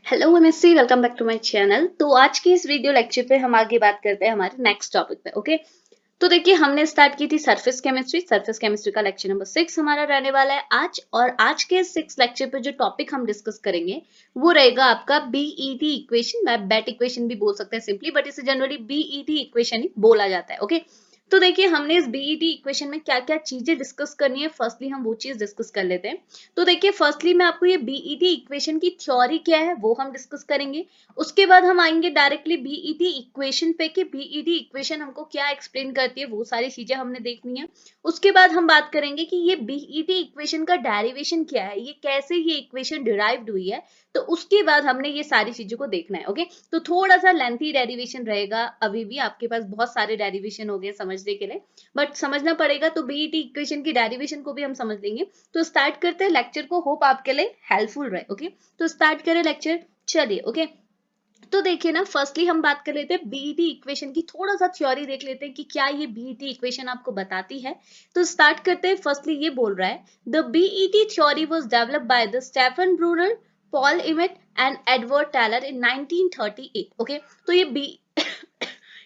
Hello MSc, welcome back to my channel. तो आज की इस वीडियो लेक्चर पे हम आगे बात करते हैं हमारे नेक्स्ट टॉपिक पे। ओके, तो देखिए हमने स्टार्ट की थी सरफेस केमिस्ट्री का लेक्चर नंबर 6 हमारा रहने वाला है आज। और आज के 6 लेक्चर पे जो टॉपिक हम डिस्कस करेंगे वो रहेगा आपका बीईटी इक्वेशन। मैं बेट इक्वेशन भी बोल सकते हैं सिंपली, बट इसे जनरली बीईटी इक्वेशन ही बोला जाता है। ओके, तो देखिए हमने इस बीईटी इक्वेशन में क्या क्या चीजें डिस्कस करनी है, फर्स्टली हम वो चीज डिस्कस कर लेते हैं। तो देखिए फर्स्टली मैं आपको ये बीईटी इक्वेशन की थ्योरी क्या है वो हम डिस्कस करेंगे। उसके बाद हम आएंगे डायरेक्टली बीईटी इक्वेशन पे कि बीईटी इक्वेशन हमको क्या एक्सप्लेन करती है, वो सारी चीजें हमने देखनी है। उसके बाद हम बात करेंगे कि ये बीईटी इक्वेशन का डेरिवेशन क्या है, ये कैसे ये इक्वेशन डिराइव्ड हुई है। तो उसके बाद हमने ये सारी चीजों को देखना है। ओके, तो थोड़ा सा लेंथी डेरिवेशन रहेगा, अभी भी आपके पास बहुत सारे डेरिवेशन हो गए समझने के लिए, बट समझना पड़ेगा। तो बीईटी इक्वेशन की डेरिवेशन को भी हम समझ लेंगे। तो स्टार्ट करते हैं लेक्चर को, होप आपके लिए हेल्पफुल रहे। ओके, तो स्टार्ट करें लेक्चर, चलिए। ओके, तो देखिए ना, फर्स्टली हम बात कर लेते हैं बीईटी इक्वेशन की, थोड़ा सा थ्योरी देख लेते हैं कि क्या ये बीईटी इक्वेशन आपको बताती है। तो स्टार्ट करते हैं। फर्स्टली ये बोल रहा है, the BET theory was developed by the Stephen Brunauer, Paul Emmett and Edward Teller in 1938। Okay, तो ये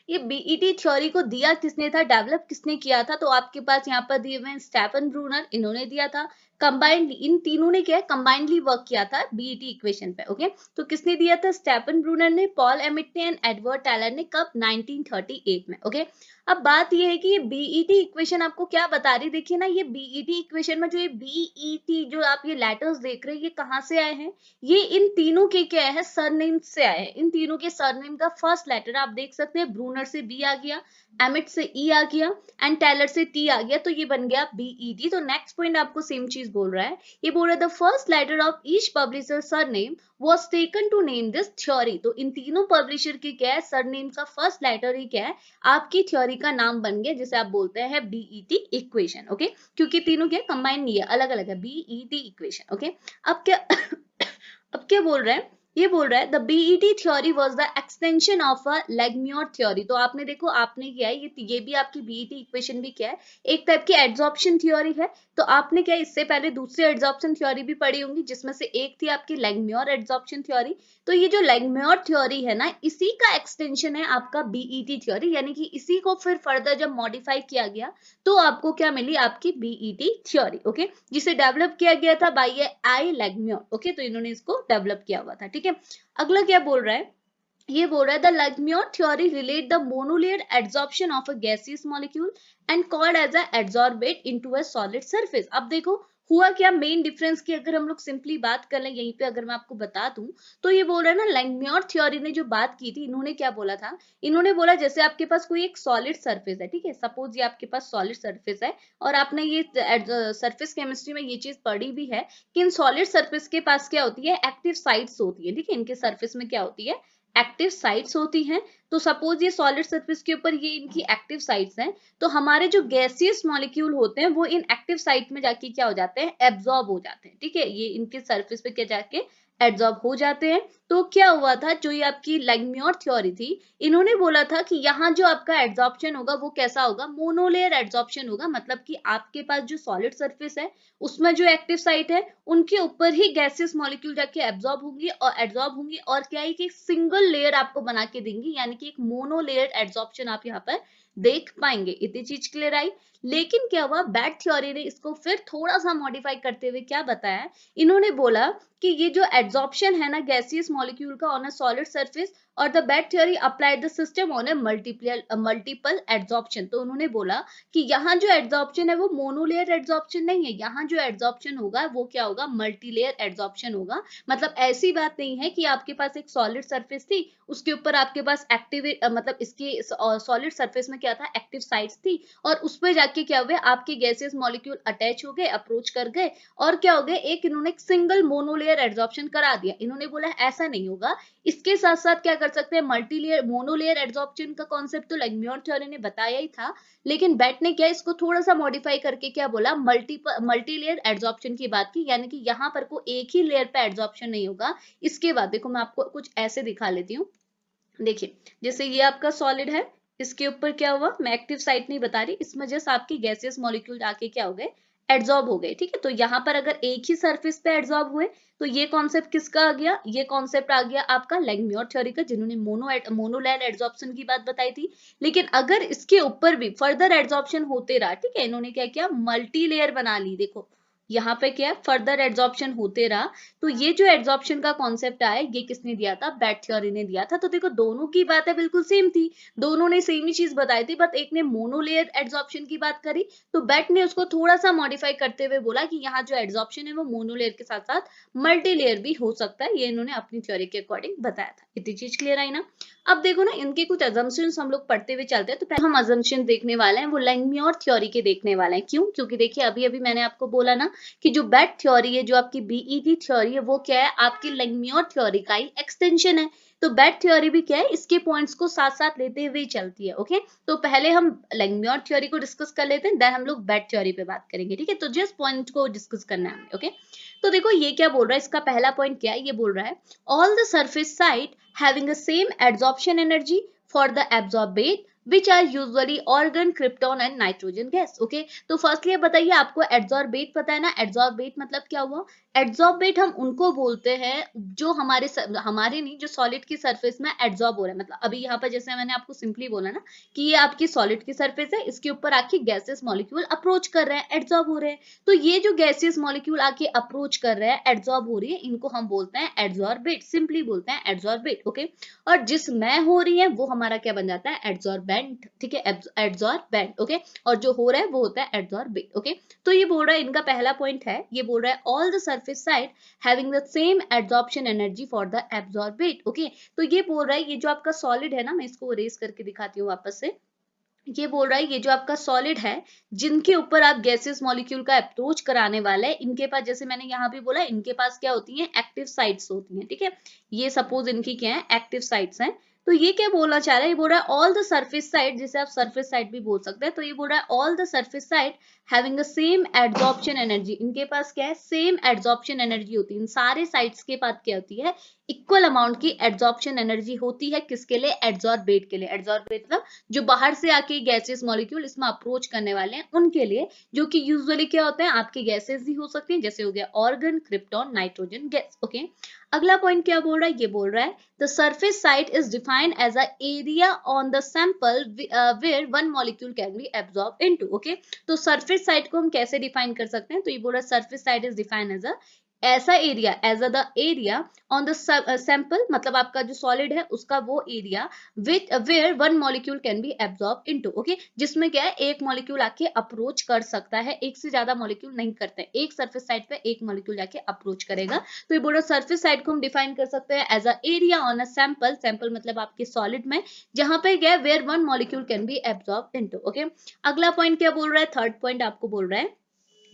ये बीईटी थ्योरी को दिया किसने था, डेवलप किसने किया था? तो आपके पास यहाँ पर दिए हुए हैं स्टेफन ब्रूनर, इन्होंने दिया था। कंबाइंड इन तीनों ने क्या है, कंबाइंडली वर्क किया था बीईटी इक्वेशन पे। ओके, तो किसने दिया था? स्टेफन ब्रूनर ने, पॉल एमिट ने एंड एडवर्ड टेलर ने। कब? 1938 में। ओके, अब बात ये है कि ये बीईटी इक्वेशन आपको क्या बता रही, देखिए ना, ये बीईटी इक्वेशन में जो ये बीईटी जो आप ये लेटर्स देख रहे हैं, ये कहाँ से आए हैं? ये इन तीनों के क्या है, सरनेम से आए हैं। इन तीनों के सरनेम का फर्स्ट लेटर आप देख सकते हैं, ब्रूनर से बी आ गया, एमिट से ई आ गया एंड टेलर से टी आ गया, तो ये बन गया बीईटी। तो नेक्स्ट पॉइंट आपको सेम चीज बोल रहा है, ये बोल रहा है the first letter of each publisher surname was taken to name this theory। तो इन तीनों पब्लिशर की क्या है, सरनेम का फर्स्ट लेटर ही क्या है, आपकी थ्योरी का नाम बन गया, जिसे आप बोलते हैं बीईटी इक्वेशन। ओके, क्योंकि तीनों क्या कंबाइन नहीं है, अलग अलग है, बीईटी इक्वेशन। ओके, अब क्या अब क्या बोल रहा है, ये बोल रहा है the BET theory was the extension of a Langmuir theory. तो आपने देखो, आपने क्या है, ये भी आपकी बीईटी इक्वेशन भी क्या है, एक टाइप की एड्सॉर्प्शन थ्योरी है। तो आपने क्या, इससे पहले दूसरी एड्सॉर्प्शन थ्योरी भी पढ़ी होंगी, जिसमें से एक थी आपकी लेग्मियोर एड्सॉर्प्शन थ्योरी। तो ये जो लेग्मियोर थ्योरी है ना, इसी का एक्सटेंशन है आपका बीईटी थ्योरी, यानी कि इसी को फिर फर्दर जब मॉडिफाई किया गया तो आपको क्या मिली, आपकी बीईटी थ्योरी। ओके, जिसे डेवलप किया गया था बाय आई लेग्मियोर। ओके, तो इन्होंने इसको डेवलप किया हुआ था। ठीक है, अगला क्या बोल रहा है, ये बोल रहा है the Langmuir theory relate the monolayer adsorption of a gaseous molecule and called as a adsorbate into a solid surface. अब देखो हुआ क्या, मेन डिफरेंस की अगर हम लोग सिंपली बात कर लें यहीं पे, अगर मैं आपको बता दूं, तो ये बोल रहा है ना, लेग्मियोर थ्योरी ने जो बात की थी, इन्होंने क्या बोला था, इन्होंने बोला जैसे आपके पास कोई एक सॉलिड सरफेस है, ठीक है, सपोज ये आपके पास सॉलिड सरफेस है, और आपने ये सरफेस केमिस्ट्री में ये चीज पढ़ी भी है कि इन सॉलिड सरफेस के पास क्या होती है, एक्टिव साइट्स होती है। ठीक है, इनके सरफेस में क्या होती है, एक्टिव साइट्स होती हैं। तो सपोज ये सॉलिड सरफेस के ऊपर ये इनकी एक्टिव साइट्स हैं, तो हमारे जो गैसियस मॉलिक्यूल होते हैं वो इन एक्टिव साइट में जाके क्या हो जाते हैं, एब्जॉर्ब हो जाते हैं। ठीक है, ये इनके सरफेस पे क्या जाके एब्जॉर्ब हो जाते हैं। तो क्या हुआ था, जो ये आपकी लेग्मियोर थ्योरी थी, इन्होंने बोला था कि यहाँ जो आपका एब्जॉर्प्शन होगा वो कैसा होगा, मोनोलेयर एब्जॉर्प्शन होगा। मतलब कि आपके पास जो सॉलिड सरफेस है उसमें जो एक्टिव साइट है उनके ऊपर ही गैसियस मॉलिक्यूल जाके एब्जॉर्ब होंगी और क्या है कि एक सिंगल लेयर आपको बना के देंगी, यानी कि एक मोनोलेयर एब्जॉर्प्शन आप यहाँ पर देख पाएंगे। इतनी चीज क्लियर आई। लेकिन क्या हुआ, बैट थ्योरी ने इसको फिर थोड़ा सा मॉडिफाई करते हुए क्या बताया, इन्होंने बोला कि ये जो एब्जॉर्प्शन है ना गैसियस मॉलिक्यूल का ऑन अ सॉलिड सरफेस, और the bat theory applied the system on a multiple absorption. तो उन्होंने बोला कि यहाँ जो एड्सॉर्प्शन है वो मोनोलेयर एड्सॉर्प्शन नहीं है, यहाँ जो एड्सॉर्प्शन होगा वो क्या होगा, मल्टीलेयर एड्सॉर्प्शन होगा। मतलब ऐसी बात नहीं है कि आपके पास एक सॉलिड सरफेस थी, उसके ऊपर आपके पास एक्टिव मतलब इसके सॉलिड सरफेस में क्या था, एक्टिव साइट्स थी, और उस पर जाके क्या हुए, आपके गैसेस मॉलिक्यूल अटैच हो गए, अप्रोच कर गए, और क्या हो गए, एक इन्होंने सिंगल मोनोलेयर एड्सॉर्प्शन करा दिया। इन्होंने बोला ऐसा नहीं होगा, इसके साथ साथ क्या कर सकते हैं, मल्टीलेयर मोनोलेयर एड्सॉर्प्शन का कॉन्सेप्ट तो लेग्मियोर थ्योरी ने बताया ही था, लेकिन बैट ने क्या इसको थोड़ा सा मॉडिफाई करके क्या बोला, मल्टीलेयर एड्सॉर्प्शन की बात की, यानी कि यहाँ पर को एक ही लेयर पे एड्सॉर्प्शन नहीं होगा। इसके बाद देखो मैं आपको कुछ ऐसे दिखा लेती हूँ। देखिए, जैसे ये आपका सॉलिड है, इसके ऊपर क्या हुआ, मैं एक्टिव साइट नहीं बता रही, इसमें जस्ट आपकी गैसियस मॉलिक्यूल आके क्या हो गए, एड्सॉर्ब हो गए, ठीक है। तो यहाँ पर अगर एक ही सरफेस पे एड्सॉर्ब हुए तो ये कॉन्सेप्ट किसका आ गया, ये कॉन्सेप्ट आ गया आपका लैंगम्योर थ्योरी का, जिन्होंने मोनोलेयर एड्सॉर्प्शन की बात बताई थी। लेकिन अगर इसके ऊपर भी फर्दर एड्सॉर्प्शन होते रहा, ठीक है, इन्होंने क्या किया, मल्टी लेयर बना ली। देखो यहाँ पे क्या है, फर्दर एड्सॉर्प्शन होते रहा। तो ये जो एड्सॉर्प्शन का कॉन्सेप्ट आया, ये किसने दिया था, बेट थ्योरी ने दिया था। तो देखो दोनों की बातें बिल्कुल सेम थी, दोनों ने सेम ही चीज बताई थी, बट एक ने मोनोलेयर एड्सॉर्प्शन की बात करी, तो बेट ने उसको थोड़ा सा मॉडिफाई करते हुए बोला कि यहाँ जो एड्सॉर्प्शन है वो मोनोलेयर के साथ साथ मल्टी लेयर भी हो सकता है। ये इन्होंने अपनी थ्योरी के अकॉर्डिंग बताया था। इतनी चीज क्लियर आई ना। अब देखो ना, इनके कुछ अजम्पशंस हम लोग पढ़ते हुए चलते हैं। तो पहले हम अजम्पशन देखने वाले हैं वो लैंगम्योर थ्योरी के देखने वाले हैं। क्यों? क्योंकि देखिए अभी अभी मैंने आपको बोला ना कि जो बेट थ्योरी है, जो आपकी बीईटी थ्योरी है, वो क्या है, आपकी लैंगम्योर थ्योरी का ही एक्सटेंशन है। तो बेट थ्योरी भी क्या है, इसके पॉइंट्स को साथ साथ लेते हुए चलती है। ओके, तो पहले हम लैंगम्योर थ्योरी को डिस्कस कर लेते हैं, देन हम लोग बेट थ्योरी पे बात करेंगे, ठीक है। तो जिस पॉइंट को डिस्कस करना है हमें, ओके। तो देखो ये क्या बोल रहा है, इसका पहला पॉइंट क्या है, ये बोल रहा है all the surface side having the same absorption energy for the absorbent which are usually organ, krypton and nitrogen gas. Okay, तो फर्स्टली बताइए, आपको एड्सॉर्बेट पता है ना, एड्सॉर्बेट मतलब क्या हुआ, एड्सॉर्बेट हम उनको बोलते हैं जो हमारे नहीं, जो सॉलिड की सरफेस में एड्सॉर्ब हो रहा है। मतलब अभी यहाँ पर जैसे मैंने आपको सिंपली बोला ना कि ये आपकी सॉलिड की सरफेस है, इसके ऊपर आके गैसेस मॉलिक्यूल अप्रोच कर रहे हैं, एड्सॉर्ब हो रहे हैं। तो ये जो गैसेस मॉलिक्यूल आके अप्रोच कर रहे हैं, एड्सॉर्ब हो रही है, इनको हम बोलते हैं एड्सॉर्बेट, सिंपली बोलते हैं एड्सॉर्बेट। ओके, और जिसमें हो रही है वो हमारा क्या बन जाता है, एड्सॉर्बेंट, ठीक है, एड्सॉर्बेंट। ओके, और जो हो रहा है वो होता है एड्सॉर्बेट। ओके, तो ये बोल रहा है, इनका पहला पॉइंट है, ये बोल रहा है all the surface side having the same absorption energy for the absorbate. Okay, तो ये बोल रहा है, ये जो आपका सॉलिड है ना, मैं इसको इरेज करके दिखाती हूँ वापस से। ये बोल रहा है, ये जो आपका सॉलिड है, जिनके ऊपर आप गैसेस मॉलिक्यूल का अप्रोच कराने वाले हैं, इनके पास, जैसे मैंने यहाँ भी बोला, इनके पास क्या होती हैं, एक्टिव साइट्स होती हैं, ठीक है। ये सपोज इनकी क्या है, एक्टिव साइट्स हैं। तो ये क्या बोलना चाह रहा है, ये बोल रहा है ऑल द सरफेस साइड, जिसे आप सरफेस साइड भी बोल सकते हैं। तो ये बोल रहा है all the surface side having the same adsorption energy, इनके पास क्या है, सेम एड्सॉर्प्शन एनर्जी होती है। इन सारे साइट्स के पास क्या होती है, इक्वल अमाउंट की एड्सॉर्प्शन एनर्जी होती है। किसके लिए, एड्सॉर्बेट के लिए। एड्सॉर्बेट मतलब जो बाहर से आके गैसेस मॉलिक्यूल इसमें अप्रोच करने वाले हैं उनके लिए, जो कि यूजुअली क्या होते हैं, आपके गैसेस ही हो सकती हैं, जैसे हो गया argon, krypton, nitrogen gas. Okay, अगला पॉइंट क्या बोल रहा है, ये बोल रहा है the surface site is defined as a area on the sample where one molecule can be absorb into. Okay, तो सरफेस साइट को हम कैसे डिफाइन कर सकते हैं, तो ये बोल रहा है surface site is defined as a ऐसा area, as a the area on the sample, मतलब आपका जो सॉलिड है उसका वो area which where one molecule can be absorb into. Okay, जिसमें क्या है, एक मॉलिक्यूल आके अप्रोच कर सकता है, एक से ज्यादा मॉलिक्यूल नहीं करते, एक सरफेस साइड पे एक मॉलिक्यूल जाके अप्रोच करेगा। तो ये बोलो सरफेस साइड को हम डिफाइन कर सकते हैं as a area on a sample, sample मतलब आपके सॉलिड में, जहां पे गया where one molecule can be absorb into. Okay, अगला पॉइंट क्या बोल रहा है, थर्ड पॉइंट आपको बोल रहा है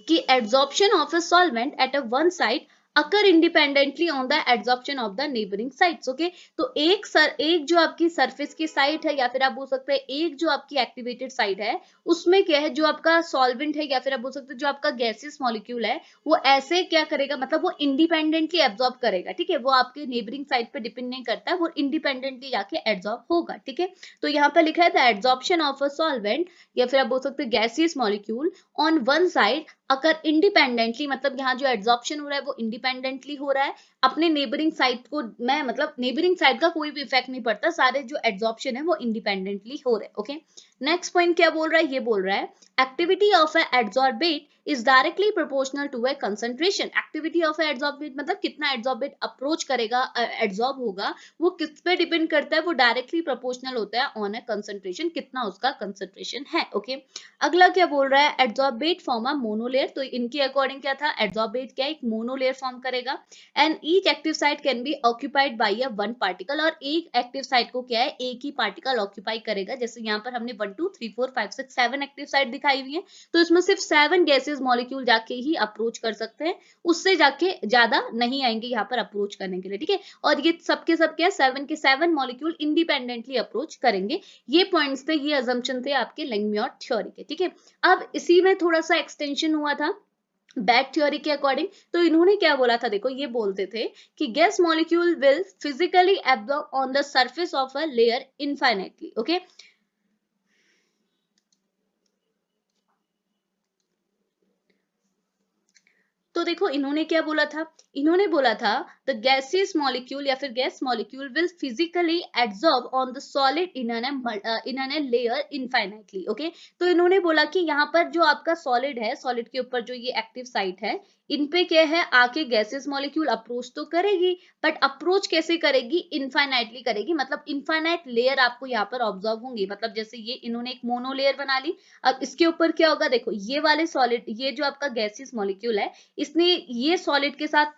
कि adsorption of a solvent at a one site occur independently on the adsorption of the neighboring sites. Okay, तो एक जो आपकी सरफेस की साइट है, या फिर आप बोल सकते हैं एक जो आपकी एक्टिवेटेड साइट है, उसमें क्या है, जो आपका सॉल्वेंट है, या फिर आप बोल सकते हैं जो आपका गैसेस मॉलिक्यूल है, वो ऐसे क्या करेगा, मतलब वो इंडिपेंडेंटली एब्जॉर्ब करेगा, ठीक है। वो आपके नेबरिंग साइट पे डिपेंड नहीं करता है, वो इंडिपेंडेंटली जाके एब्जॉर्ब होगा, ठीक है। तो यहाँ पे लिखा है the absorption of a solvent, या फिर आप बोल सकते हैं gaseous molecule on one side अगर इंडिपेंडेंटली, मतलब यहाँ जो एड्सॉर्प्शन हो रहा है वो इंडिपेंडेंटली हो रहा है अपने नेबरिंग साइट को, मैं मतलब नेबरिंग साइट का कोई भी इफेक्ट नहीं पड़ता, सारे जो एड्सॉर्प्शन है वो इंडिपेंडेंटली हो रहे हैं। ओके, नेक्स्ट पॉइंट क्या बोल रहा है, ये बोल रहा है activity of a adsorbate is directly proportional to a concentration. Activity of a adsorbate मतलब कितना एड्सॉर्बेट अप्रोच करेगा, एड्सॉर्ब होगा, वो किस पे डिपेंड करता है, वो डायरेक्टली प्रोपोर्शनल होता है ऑन ए कंसंट्रेशन, कितना उसका कंसंट्रेशन है। ओके, अगला क्या बोल रहा है, एड्सॉर्बेट फॉर्म अ मोनोलेयर। तो इनके अकॉर्डिंग क्या था, एड्सॉर्बेट क्या एक मोनोलेयर फॉर्म करेगा, and each active site can be occupied by a one particle, और एक एक्टिव साइट को क्या है, एक ही पार्टिकल ऑक्यूपाई करेगा। जैसे यहाँ पर हमने 1 2 3 4 5 6 7 एक्टिव साइट दिखाई हुई है, तो इसमें सिर्फ 7 गैसेस मॉलिक्यूल जाके ही अप्रोच कर सकते हैं, उससे जाके ज्यादा नहीं आएंगे यहाँ पर अप्रोच करने के लिए, ठीक है। और ये सबके सब क्या, 7 के 7 मॉलिक्यूल इंडिपेंडेंटली अप्रोच करेंगे। ये पॉइंट्स थे, ये अजम्पशन थे आपके लैंगम्योर थ्योरी के, ठीक है। अब इसी में थोड़ा सा एक्सटेंशन हुआ था बैट थ्योरी के अकॉर्डिंग। तो इन्होंने क्या बोला था, देखो ये बोलते थे कि gas molecule will physically absorb on the surface of a layer infinitely. Okay, तो देखो इन्होंने क्या बोला था, इन्होंने बोला था द गैसियस मॉलिक्यूल या फिर gas molecule will physically absorb on the solid in an layer infinitely. Okay, तो इन्होंने बोला कि यहाँ पर जो आपका सॉलिड है, सॉलिड के ऊपर जो ये एक्टिव साइट है, इन पे क्या है, आके गैसेस मॉलिक्यूल अप्रोच तो करेगी, बट अप्रोच कैसे करेगी, इनफाइनाइटली करेगी, मतलब इनफाइनाइट लेयर आपको यहाँ पर ऑब्जर्व होंगी। मतलब जैसे ये इन्होंने एक मोनो लेयर बना ली, अब इसके ऊपर क्या होगा, देखो ये वाले सॉलिड, ये जो आपका गैसियस मॉलिक्यूल है, इसने ये सॉलिड के साथ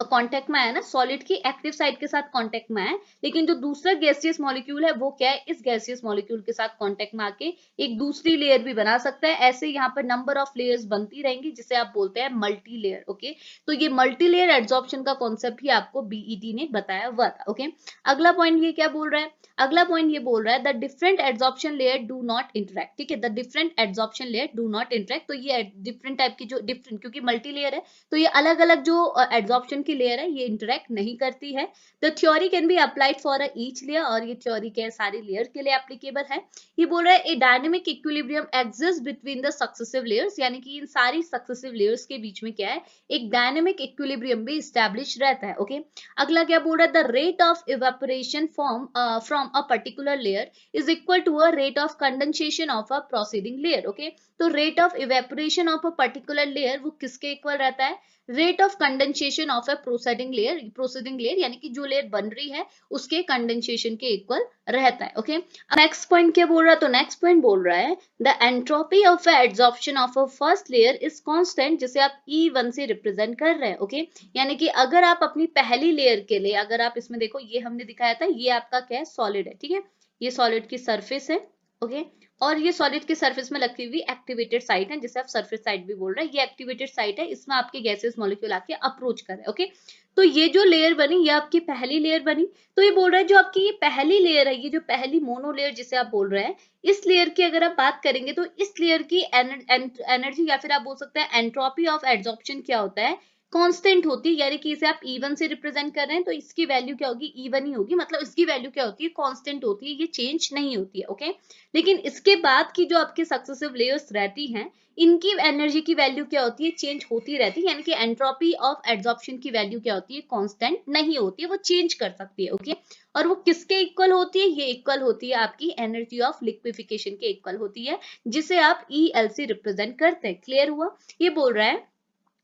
कांटेक्ट में आया ना, सॉलिड की एक्टिव साइड के साथ कांटेक्ट में आया, लेकिन जो दूसरा गैसियस मॉलिक्यूल है वो क्या है, इस गैसियस मॉलिक्यूल के साथ कांटेक्ट में आके एक दूसरी लेयर भी बना सकता है। ऐसे यहाँ पर नंबर ऑफ लेयर्स बनती रहेंगी, जिसे आप बोलते हैं मल्टी लेयर। ओके, तो ये मल्टी लेयर एड्सॉर्प्शन का कॉन्सेप्ट भी आपको बीईटी ने बताया हुआ था। ओके, अगला पॉइंट ये क्या बोल रहा है, अगला पॉइंट ये बोल रहा है the different adsorption layer do not interact. ठीक है, the different adsorption layer do not interact, तो ये डिफरेंट टाइप की जो डिफरेंट, क्योंकि मल्टी लेयर है तो ये अलग अलग जो एड्सॉर्प्शन की लेयर है ये इंटरेक्ट नहीं करती है। The theory can be applied for each layer, और ये थ्योरी क्या है, सारी लेयर के लिए एप्लीकेबल है। ये बोल रहा है a dynamic equilibrium exist between the successive layers, यानी कि इन सारी सक्सेसिव लेयर्स के बीच में क्या है, एक डायनेमिक इक्विलिब्रियम भी स्टैब्लिश रहता है। ओके, अगला क्या बोल रहा है, the rate of evaporation from a particular layer is equal to a rate of condensation of a proceeding layer. Okay, तो rate of evaporation of a particular layer वो किसके इक्वल रहता है, rate of condensation of a proceeding layer यानी कि जो layer बन रही है उसके कंडेंसेशन के इक्वल रहता है। ओके, नेक्स्ट पॉइंट क्या बोल रहा है, तो नेक्स्ट पॉइंट बोल रहा है the entropy of adsorption of a first layer is constant, जिसे आप E1 से रिप्रेजेंट कर रहे हैं। ओके, यानी कि अगर आप अपनी पहली लेयर के लिए, अगर आप इसमें देखो, ये हमने दिखाया था, ये आपका क्या है, सॉलिड है। ठीक है, ये सॉलिड की सरफेस है। ओके, और ये सॉलिड के सरफेस में लगती हुई एक्टिवेटेड साइट है, जिसे आप सरफेस साइट भी बोल रहे हैं, ये एक्टिवेटेड साइट है, इसमें आपके गैसेस मॉलिक्यूल आके अप्रोच कर रहे हैं। ओके, तो ये जो लेयर बनी ये आपकी पहली लेयर बनी, तो ये बोल रहा है जो आपकी ये पहली लेयर है, ये जो पहली मोनो लेयर जिसे आप बोल रहे हैं, इस लेयर की अगर आप बात करेंगे तो इस लेयर की एनर्जी या फिर आप बोल सकते हैं एंट्रोपी ऑफ एड्सॉर्प्शन क्या होता है, कांस्टेंट होती है, यानी कि इसे आप E1 से रिप्रेजेंट कर रहे हैं तो इसकी वैल्यू क्या होगी, E1 ही होगी, मतलब इसकी वैल्यू क्या होती है, कांस्टेंट होती है, ये चेंज नहीं होती है। ओके, लेकिन इसके बाद की जो आपकी सक्सेसिव लेयर्स रहती हैं, इनकी एनर्जी की वैल्यू क्या होती है, चेंज होती रहती है, यानी कि एंट्रोपी ऑफ एड्सॉर्प्शन की वैल्यू क्या होती है, कांस्टेंट नहीं होती है, वो चेंज कर सकती है। ओके, और वो किसके इक्वल होती है, ये इक्वल होती है आपकी एनर्जी ऑफ लिक्विफिकेशन के इक्वल होती है, जिसे आप EL से रिप्रेजेंट करते हैं। क्लियर हुआ, ये बोल रहा है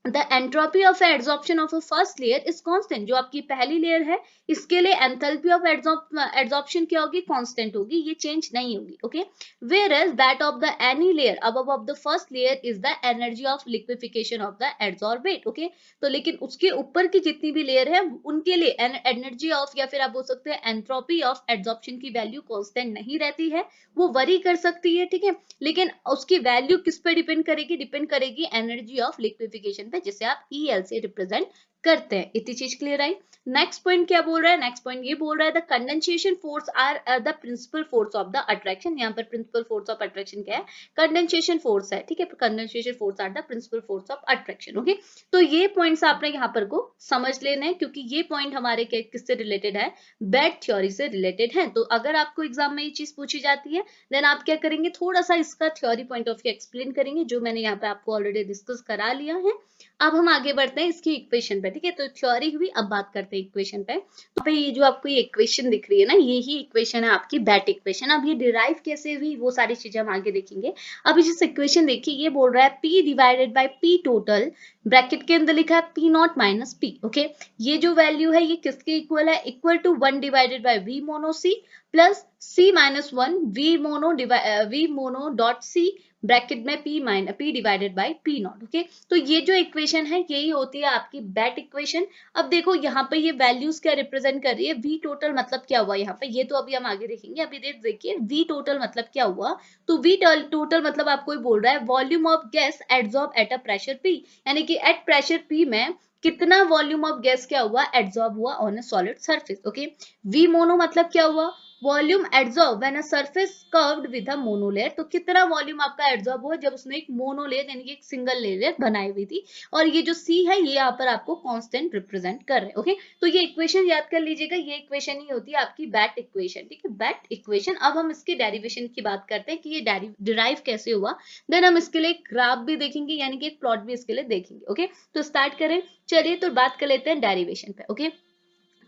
the entropy of adsorption of a first layer is constant, जो आपकी पहली लेयर है इसके लिए एंथैल्पी ऑफ एड्सॉर्प्शन क्या होगी, कांस्टेंट होगी, ये चेंज नहीं होगी। Okay, whereas that of the any layer above of the first layer is the energy of liquefaction of the adsorbate। Okay, तो लेकिन उसके ऊपर की जितनी भी लेयर है उनके लिए एनर्जी ऑफ या फिर आप बोल सकते हैं एंट्रोपी ऑफ एड्सॉर्प्शन की वैल्यू कांस्टेंट नहीं रहती है, वो वरी कर सकती है। ठीक है, लेकिन उसकी वैल्यू किस पे डिपेंड करेगी, डिपेंड करेगी एनर्जी ऑफ लिक्विफिकेशन पे, जिसे आप EL से रिप्रेजेंट करते हैं। इतनी चीज क्लियर आई। नेक्स्ट पॉइंट क्या बोल रहा है, नेक्स्ट पॉइंट ये बोल रहा है the condensation force are the principal force of the attraction. यहाँ पर प्रिंसिपल फोर्स ऑफ अट्रैक्शन क्या है, कंडेंसेशन फोर्स है। ठीक है, condensation force are the principal force of attraction. Okay, तो ये पॉइंट्स आपने यहाँ पर को समझ लेने हैं, क्योंकि ये पॉइंट हमारे किससे रिलेटेड है, बेड थ्योरी से रिलेटेड है। तो अगर आपको एग्जाम में ये चीज पूछी जाती है देन आप क्या करेंगे, थोड़ा सा इसका theory point of view explain करेंगे, जो मैंने यहाँ पे आपको ऑलरेडी डिस्कस करा लिया है। अब हम आगे बढ़ते हैं इसकी इक्वेशन पे। ठीक है, तो थ्योरी हुई, अब बात करते हैं इक्वेशन पे। तो भाई ये जो आपको ये इक्वेशन दिख रही है ना, ये ही इक्वेशन है आपकी बेट इक्वेशन। अब ये डिराइव कैसे हुई वो सारी चीजें हम आगे देखेंगे। अब इस इक्वेशन देखिए, ये बोल रहा है P divided by P total, bracket के अंदर लिखा है P naught minus P। Okay, ये जो वैल्यू है ये किसके इक्वल है, equal to 1 divided by V mono C plus C minus 1 V mono dot C bracket में P divided by P naught. Okay, तो ये जो इक्वेशन है यही होती है आपकी बेट इक्वेशन। अब देखो यहाँ पे ये वैल्यूज क्या रिप्रेजेंट कर रही है, V टोटल मतलब क्या हुआ यहाँ पे, ये तो अभी हम आगे देखेंगे। अभी देखिए V टोटल मतलब क्या हुआ, तो V टोटल मतलब आपको ही बोल रहा है volume of gas adsorb at a pressure P, यानी कि एट प्रेशर P में कितना वॉल्यूम ऑफ गैस क्या हुआ, एड्सॉर्ब हुआ on a solid surface. Okay, V mono मतलब क्या हुआ, volume adsorb when a surface curved with a monolayer, तो कितना वॉल्यूम आपका एड्सॉर्ब हुआ जब उसने एक मोनोलेयर यानी कि एक सिंगल लेयर बनाई हुई थी। और ये जो सी है ये यहाँ पर आपको कांस्टेंट रिप्रेजेंट कर रहे हैं। ओके, तो ये इक्वेशन याद कर लीजिएगा, ये इक्वेशन ही होती है आपकी बैट इक्वेशन। ठीक है, बैट इक्वेशन। अब हम इसके डेरिवेशन की बात करते हैं कि ये डिराइव कैसे हुआ। देन हम इसके लिए एक ग्राफ भी देखेंगे यानी कि एक प्लॉट भी इसके लिए देखेंगे। ओके, तो स्टार्ट करें, चलिए तो बात कर लेते हैं डेरिवेशन पे। ओके,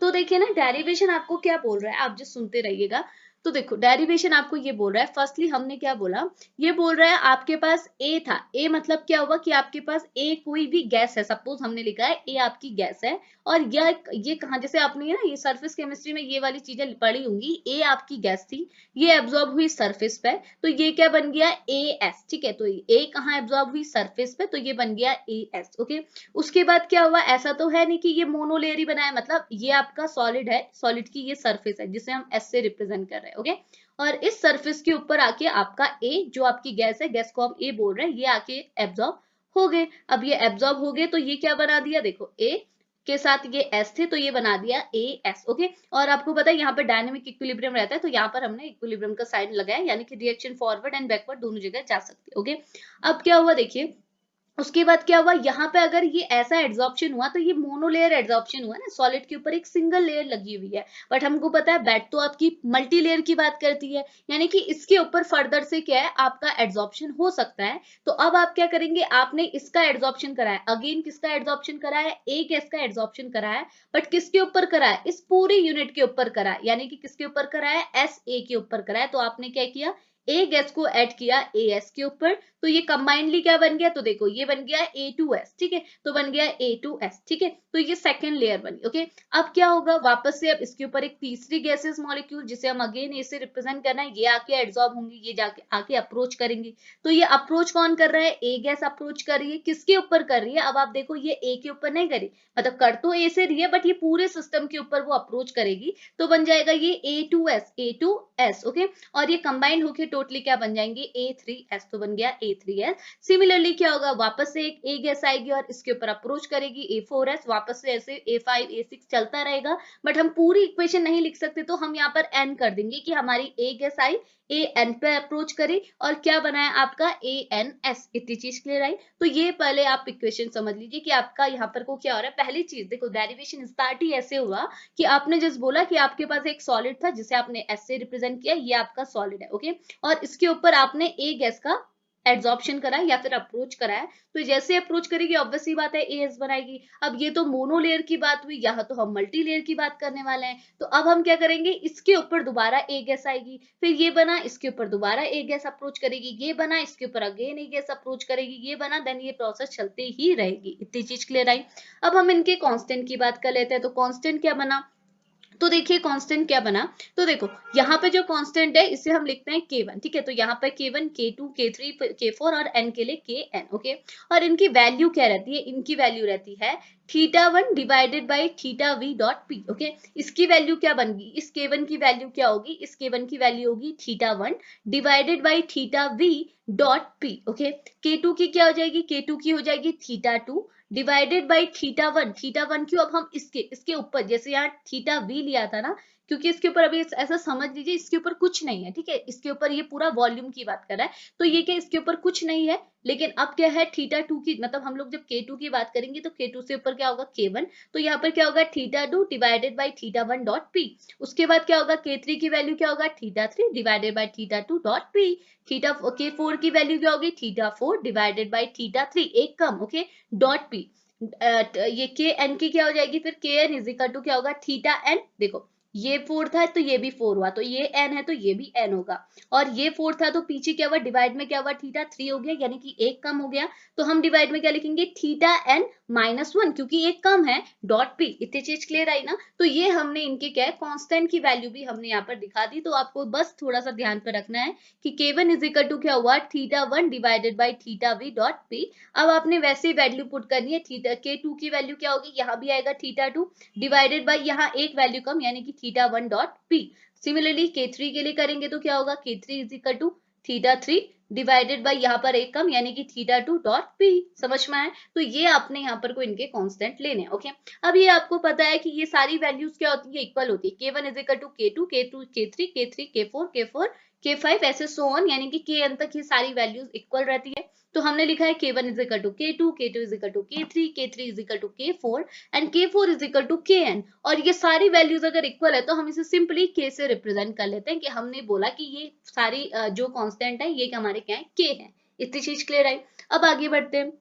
तो देखिए ना डेरिवेशन आपको क्या बोल रहा है, आप जो सुनते रहिएगा। तो देखो डेरिवेशन आपको ये बोल रहा है, फर्स्टली हमने क्या बोला, ये बोल रहा है आपके पास ए था। ए मतलब क्या हुआ कि आपके पास ए कोई भी गैस है, सपोज हमने लिखा है ए आपकी गैस है। और ये कहा, जैसे आपने ना ये सरफेस केमिस्ट्री में ये वाली चीजें पढ़ी होंगी, ए आपकी गैस थी, ये एब्जॉर्ब हुई सरफेस पे, तो ये क्या बन गया ए एस। ठीक है, तो ए कहाँ एब्जॉर्ब हुई सरफेस पे, तो ये बन गया ए एस। ओके, उसके बाद क्या हुआ, ऐसा तो है नहीं कि ये मोनोलेयर ही बनाया, मतलब ये आपका सॉलिड है, सॉलिड की ये सरफेस है जिसे हम एस से रिप्रेजेंट कर रहे हैं। ओके, और इस सरफेस के ऊपर आके आपका ए जो आपकी गैस है, गैस को हम ए बोल रहे हैं, ये आके एब्जॉर्ब हो गए। अब ये एब्जॉर्ब हो गए तो ये क्या बना दिया, देखो ए के साथ ये एस थे तो ये बना दिया ए एस। ओके, और आपको पता है यहाँ पर डायनेमिक इक्विलिब्रियम रहता है, तो यहाँ पर हमने इक्विलिब्रियम का साइन लगाया, यानी कि रिएक्शन फॉरवर्ड एंड बैकवर्ड दोनों जगह जा सकती है। ओके, अब क्या हुआ देखिए, उसके बाद क्या हुआ, यहाँ पे अगर ये ऐसा एड्सॉर्प्शन हुआ तो ये मोनोलेयर एड्सॉर्प्शन हुआ ना, सॉलिड के ऊपर एक सिंगल लेयर लगी हुई है। बट हमको पता है बैट तो आपकी मल्टी लेयर की बात करती है, यानी कि इसके ऊपर फर्दर से क्या है आपका एड्सॉर्प्शन हो सकता है। तो अब आप क्या करेंगे, आपने इसका एड्सॉर्प्शन करा है, अगेन किसका एड्सॉर्प्शन करा है, ए गैस का एड्सॉर्प्शन करा है। बट किसके ऊपर करा है, इस पूरी यूनिट के ऊपर करा है, यानी कि किसके ऊपर करा है, एस ए के ऊपर करा है। तो आपने क्या किया, ए गैस को ऐड किया ए एस के ऊपर, तो ये कंबाइंडली क्या बन गया, तो देखो ये बन गया A2S। ठीक है, तो बन गया A2S। ठीक है, तो ये सेकंड लेयर बनी। ओके, अब क्या होगा, वापस से अब इसके ऊपर एक तीसरी गैसेस मॉलिक्यूल जिसे हम अगेन ए से रिप्रेजेंट करना है, ये आके एड्सॉर्ब होंगी, ये जाके आके अप्रोच करेंगी। तो ये अप्रोच कौन कर रहा है, ए गैस अप्रोच कर रही है, किसके ऊपर कर रही है, अब आप देखो ये ए के ऊपर नहीं करी, मतलब कर तो ए से रही है बट ये पूरे सिस्टम के ऊपर वो अप्रोच करेगी, तो बन जाएगा ये A2S। ओके, और ये कंबाइंड होके टोटली क्या बन जाएंगे, A3S, तो बन गया A3S। सिमिलरली क्या होगा, वापस से एक ए गैस आएगी और इसके ऊपर अप्रोच करेगी A4S, वापस से ऐसे A5 A6 चलता रहेगा। बट हम पूरी इक्वेशन नहीं लिख सकते, तो हम यहाँ पर n कर देंगे कि हमारी ए गैस आई, ए एन पे अप्रोच करी और क्या बनाया आपका ANS। इतनी चीज क्लियर आई। तो ये पहले आप इक्वेशन समझ लीजिए कि आपका यहाँ पर को क्या हो रहा है। पहली चीज देखो, डेरिवेशन स्टार्ट ही ऐसे हुआ कि आपने जस्ट बोला कि आपके पास एक सॉलिड था जिसे आपने एस से रिप्रेजेंट किया, ये आपका सॉलिड है। ओके, और इसके ऊपर आपने ए गैस का एड्सॉर्प्शन करा है या फिर अप्रोच करा है, तो जैसे अप्रोच करेगी ऑब्वियस सी बात है एएस बनाएगी। अब ये तो मोनो लेयर की बात हुई, यहाँ तो हम मल्टी लेयर की बात करने वाले हैं। तो अब हम क्या करेंगे, इसके ऊपर दोबारा ए गैस आएगी, फिर ये बना, इसके ऊपर दोबारा ए गैस अप्रोच करेगी, ये बना, इसके ऊपर अगेन ए गैस अप्रोच करेगी, ये बना, देन ये प्रोसेस चलती ही रहेगी। इतनी चीज क्लियर आई। अब हम इनके कांस्टेंट की बात कर लेते हैं। तो कांस्टेंट क्या बना, तो देखिए कांस्टेंट क्या बना, तो देखो यहाँ पे जो कांस्टेंट है इसे हम लिखते हैं K1। ठीक है, तो यहाँ पे K1 K2 K3 K4 और n के लिए Kn। ओके, और इनकी वैल्यू क्या रहती है, इनकी वैल्यू रहती है θ1 divided by θv dot p। Okay, इसकी वैल्यू क्या बन गई, इस K1 की वैल्यू क्या होगी, इस K1 की वैल्यू होगी θ1 divided by θv dot p। Okay, K2 की क्या हो जाएगी, K2 की हो जाएगी θ2 डिवाइडेड बाई θ1 क्यों, अब हम इसके ऊपर, जैसे यहाँ थीटा वी लिया था ना, क्योंकि इसके ऊपर अभी ऐसा समझ लीजिए इसके ऊपर कुछ नहीं है। ठीक है, इसके ऊपर ये पूरा वॉल्यूम की बात कर रहा है, तो ये क्या इसके ऊपर कुछ नहीं है, लेकिन अब क्या है θ2 की, मतलब हम लोग जब K2 की बात करेंगे तो K2 से ऊपर क्या होगा K1, तो यहाँ पर क्या होगा θ2 डिवाइडेड बाई θ1 डॉट p। उसके बाद क्या होगा, K3 की वैल्यू क्या होगा θ3 divided by θ2 dot p। K4 की वैल्यू क्या होगी θ4 डिवाइडेड बाई θ3, एक कम। Okay, dot p। ये के एन की क्या हो जाएगी, फिर के एन इज इक्वल टू क्या होगा थीटा एन। देखो ये 4 था तो ये भी 4 हुआ, तो ये एन है तो ये भी एन होगा। और ये 4 था तो पीछे क्या हुआ, डिवाइड में क्या हुआ, θ3 हो गया, यानी कि एक कम हो गया। तो हम डिवाइड में क्या लिखेंगे, θn -1, क्योंकि एक कम है, डॉट p। इतनी चीज क्लियर आई ना। तो ये हमने इनके क्या है, कांस्टेंट की वैल्यू भी हमने यहाँ पर दिखा दी। तो आपको बस थोड़ा सा ध्यान पर रखना है कि K1 इज इक्वल टू क्या हुआ, θ1 divided by θv dot p। अब आपने वैसे ही वैल्यू पुट करनी है, थीटा K2 की वैल्यू क्या होगी, यहाँ भी आएगा θ2 डिवाइडेड बाय यहाँ एक वैल्यू कम, यानी कि θ1 डॉट p। सिमिलरली K3 के लिए करेंगे तो क्या होगा, K3 is equal to theta 3 divided by यहाँ पर एक कम यानी कि थीटा 2 डॉट पी। समझ में आए? तो ये आपने यहाँ पर को इनके कांस्टेंट लेने हैं। ओके, अब ये आपको पता है कि ये सारी वैल्यूज क्या होती है, इक्वल होती है। k1 is equal to k2 k2 k3 k3 k4 k4 k5 ऐसे सो ऑन, यानी कि kn तक ये सारी वैल्यूज इक्वल रहती है। तो हमने लिखा है k1 is equal to k2 k2 is equal to k3 k3 is equal to k4 and k4 is equal to kn। और ये सारी वैल्यूज अगर इक्वल है तो हम इसे सिंपली k से रिप्रेजेंट कर लेते हैं कि हमने बोला कि ये सारी जो कांस्टेंट है ये हमारे क्या है, k है। इतनी चीज क्लियर आई। अब आगे बढ़ते हैं।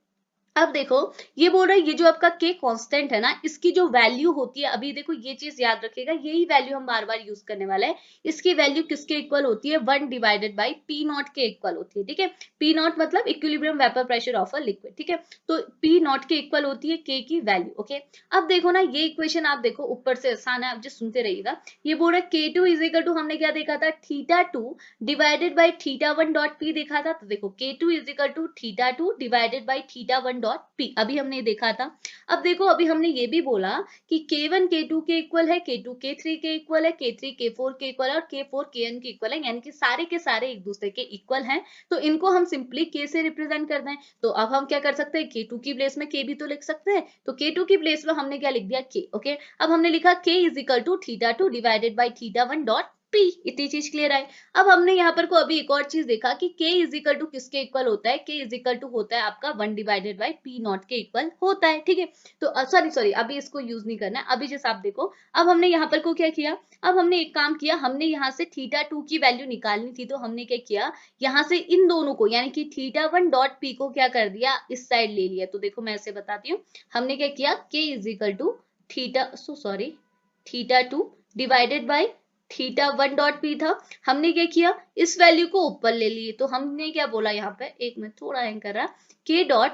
अब देखो ये बोल रहा है ये जो आपका k कांस्टेंट है ना, इसकी जो वैल्यू होती है, अभी देखो ये चीज याद रखिएगा, यही वैल्यू हम बार बार यूज करने वाले हैं। इसकी वैल्यू किसके इक्वल होती है, 1 डिवाइडेड बाई पी नॉट के इक्वल होती है। ठीक है, पी नॉट मतलब equilibrium vapour pressure of a liquid. ठीक है, तो पी नॉट के इक्वल होती है k की वैल्यू। ओके, अब देखो ना ये इक्वेशन आप देखो ऊपर से आसान है, आप जो सुनते रहिएगा। ये बोल रहा है k2 इज इक्वल टू हमने क्या देखा था, theta 2 divided by theta 1 dot P देखा था। तो देखो k2 is equal to theta 2 divided by theta 1 dot P अभी हमने देखा था। अब देखो अभी हमने ये भी बोला कि k1 k2 के इक्वल है, k2 k3 के इक्वल है, k3 k4 के इक्वल है और k4 kn के इक्वल है, यानी कि सारे के सारे एक दूसरे के इक्वल हैं। तो इनको हम सिंपली k से रिप्रेजेंट कर दें। तो अब हम क्या कर सकते हैं, k2 की प्लेस में k भी तो लिख सकते हैं। तो k2 की प्लेस में हमने क्या लिख दिया, k। ओके, अब हमने लिखा k is equal to theta 2 divided by theta 1 dot P. इतनी चीज क्लियर है। अब हमने यहाँ पर को अभी एक और चीज देखा कि k इज इक्वल टू किसके इक्वल होता है, k इज इक्वल टू होता है आपका 1 डिवाइडेड बाई पी नॉट के इक्वल होता है। ठीक है, तो सॉरी अभी इसको यूज नहीं करना है। अभी जैसे आप देखो, अब हमने यहाँ पर को क्या किया, अब हमने एक काम किया, हमने यहाँ से थीटा 2 की वैल्यू निकालनी थी। तो हमने क्या किया, यहाँ से इन दोनों को यानी कि थीटा 1 डॉट पी को क्या कर दिया, इस साइड ले लिया। तो देखो मैं ऐसे बताती हूँ, हमने क्या किया, k is equal to theta 2 divided by theta 1 dot P था। हमने क्या किया, इस वैल्यू को ऊपर ले लिए। तो हमने क्या बोला यहाँ पे, एक मिनट थोड़ा हैंग कर रहा, k dot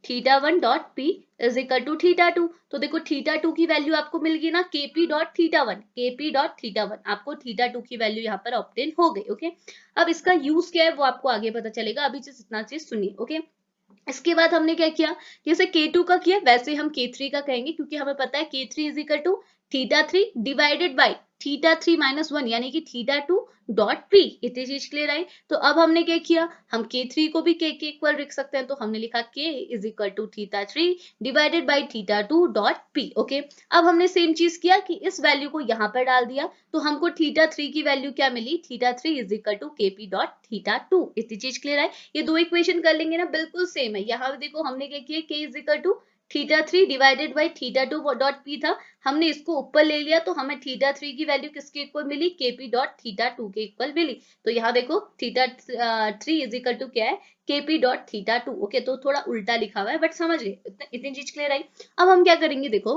theta 1 dot P is equal to theta 2। तो देखो थीटा 2 की वैल्यू आपको मिल गई ना, kp dot theta 1, kp dot theta 1 आपको थीटा 2 की वैल्यू यहाँ पर ऑब्टेन हो गई। ओके, अब इसका यूज क्या है वो आपको आगे पता चलेगा, अभी जिस इतना चीज सुनिए। ओके, इसके बाद हमने क्या किया, जैसे k2 का किया वैसे हम k3 का कहेंगे, क्योंकि हमें पता है k3 is equal to theta 3 divided by theta 3 minus 1 यानी कि थीटा 2 डॉट पी। इतनी चीज क्लियर आई। तो अब हमने क्या किया, हम k3 को भी k के इक्वल लिख सकते हैं। तो हमने लिखा k is equal to theta 3 divided by theta 2 dot P. Okay, अब हमने सेम चीज किया कि इस वैल्यू को यहाँ पर डाल दिया। तो हमको थीटा 3 की वैल्यू क्या मिली, theta 3 is equal to kp dot theta 2। इतनी चीज क्लियर है। ये दो इक्वेशन कर लेंगे ना, बिल्कुल सेम है। यहाँ देखो हमने क्या किया, k is equal to theta 3 divided by theta 2 dot P था, हमने इसको ऊपर ले लिया। तो हमें थीटा 3 की वैल्यू किसके इक्वल मिली, kp डॉट थीटा 2 के इक्वल मिली। तो यहाँ देखो थीटा 3 इज इक्वल टू क्या है, kp डॉट थीटा 2। ओके, तो थोड़ा उल्टा लिखा हुआ है बट समझ गए, इतनी चीज क्लियर आई। अब हम क्या करेंगे, देखो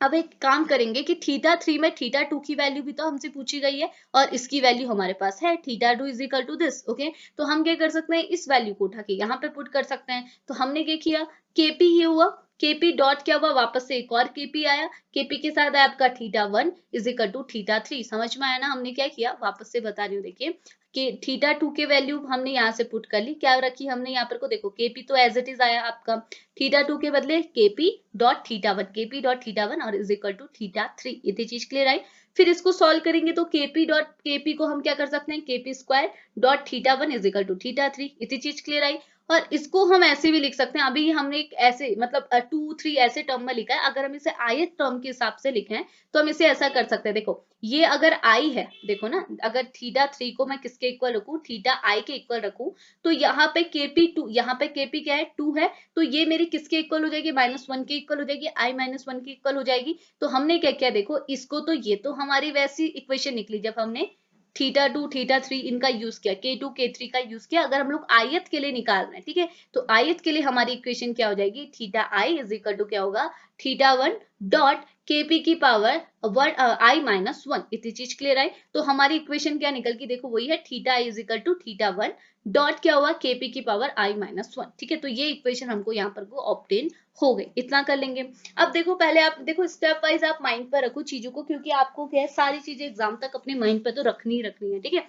अब एक काम करेंगे कि थीटा 3 में थीटा 2 की वैल्यू भी तो हमसे पूछी गई है और इसकी वैल्यू हमारे पास है, theta 2 is equal to this. Okay, तो हम क्या कर सकते हैं, इस वैल्यू को उठा के यहाँ पे पुट कर सकते हैं। तो हमने क्या किया, kp ये हुआ, kp डॉट क्या हुआ, वापस से एक और kp आया, kp के साथ आया आपका theta 1 is equal to theta 3। समझ में आया ना, हमने क्या किया, वापस से बता रही हूँ, देखिए कि थीटा 2 के वैल्यू हमने यहाँ से पुट कर ली, क्या रखी हमने यहाँ पर को, देखो kp तो एज इट इज आया आपका, थीटा 2 के बदले kp dot theta 1, kp dot theta 1 और इज इक्वल टू थीटा 3। इतनी चीज क्लियर आई। फिर इसको सॉल्व करेंगे तो kp को हम क्या कर सकते हैं, kp square dot theta 1 is equal to theta 3। इतनी चीज क्लियर आई। और इसको हम ऐसे भी लिख सकते हैं, अभी हमने एक ऐसे मतलब 2 3 ऐसे टर्म में लिखा है, अगर हम इसे ith टर्म के हिसाब से लिखें तो हम इसे ऐसा कर सकते हैं। देखो ये अगर i है, देखो ना, अगर थीटा 3 को मैं किसके इक्वल रखूं, थीटा i के इक्वल रखूं, तो यहाँ पे kp2, यहाँ पे kp क्या है, 2 है, तो ये मेरी किसके इक्वल हो जाएगी, -1 के इक्वल हो जाएगी, i -1 के इक्वल हो जाएगी। तो हमने क्या किया, देखो इसको, तो ये तो हमारी वैसी इक्वेशन निकली जब हमने थीटा 2 थीटा 3 इनका यूज किया, k2 k3 का यूज किया। अगर हम लोग ith के लिए निकाल रहे हैं, ठीक है, तो ith के लिए हमारी इक्वेशन क्या हो जाएगी, theta i is equal to क्या होगा, थीटा 1 डॉट kp की पावर i -1। इतनी चीज क्लियर है। तो हमारी इक्वेशन क्या निकल की, देखो वही है, theta i is equal to theta 1 dot क्या हुआ, kp की पावर i -1। ठीक है, तो ये इक्वेशन हमको यहाँ पर को ऑब्टेन हो गई। इतना कर लेंगे। अब देखो पहले आप देखो स्टेप वाइज आप माइंड पर रखो चीजों को, क्योंकि आपको क्या है, सारी चीजें एग्जाम तक अपने माइंड पर तो रखनी ही रखनी है। ठीक है,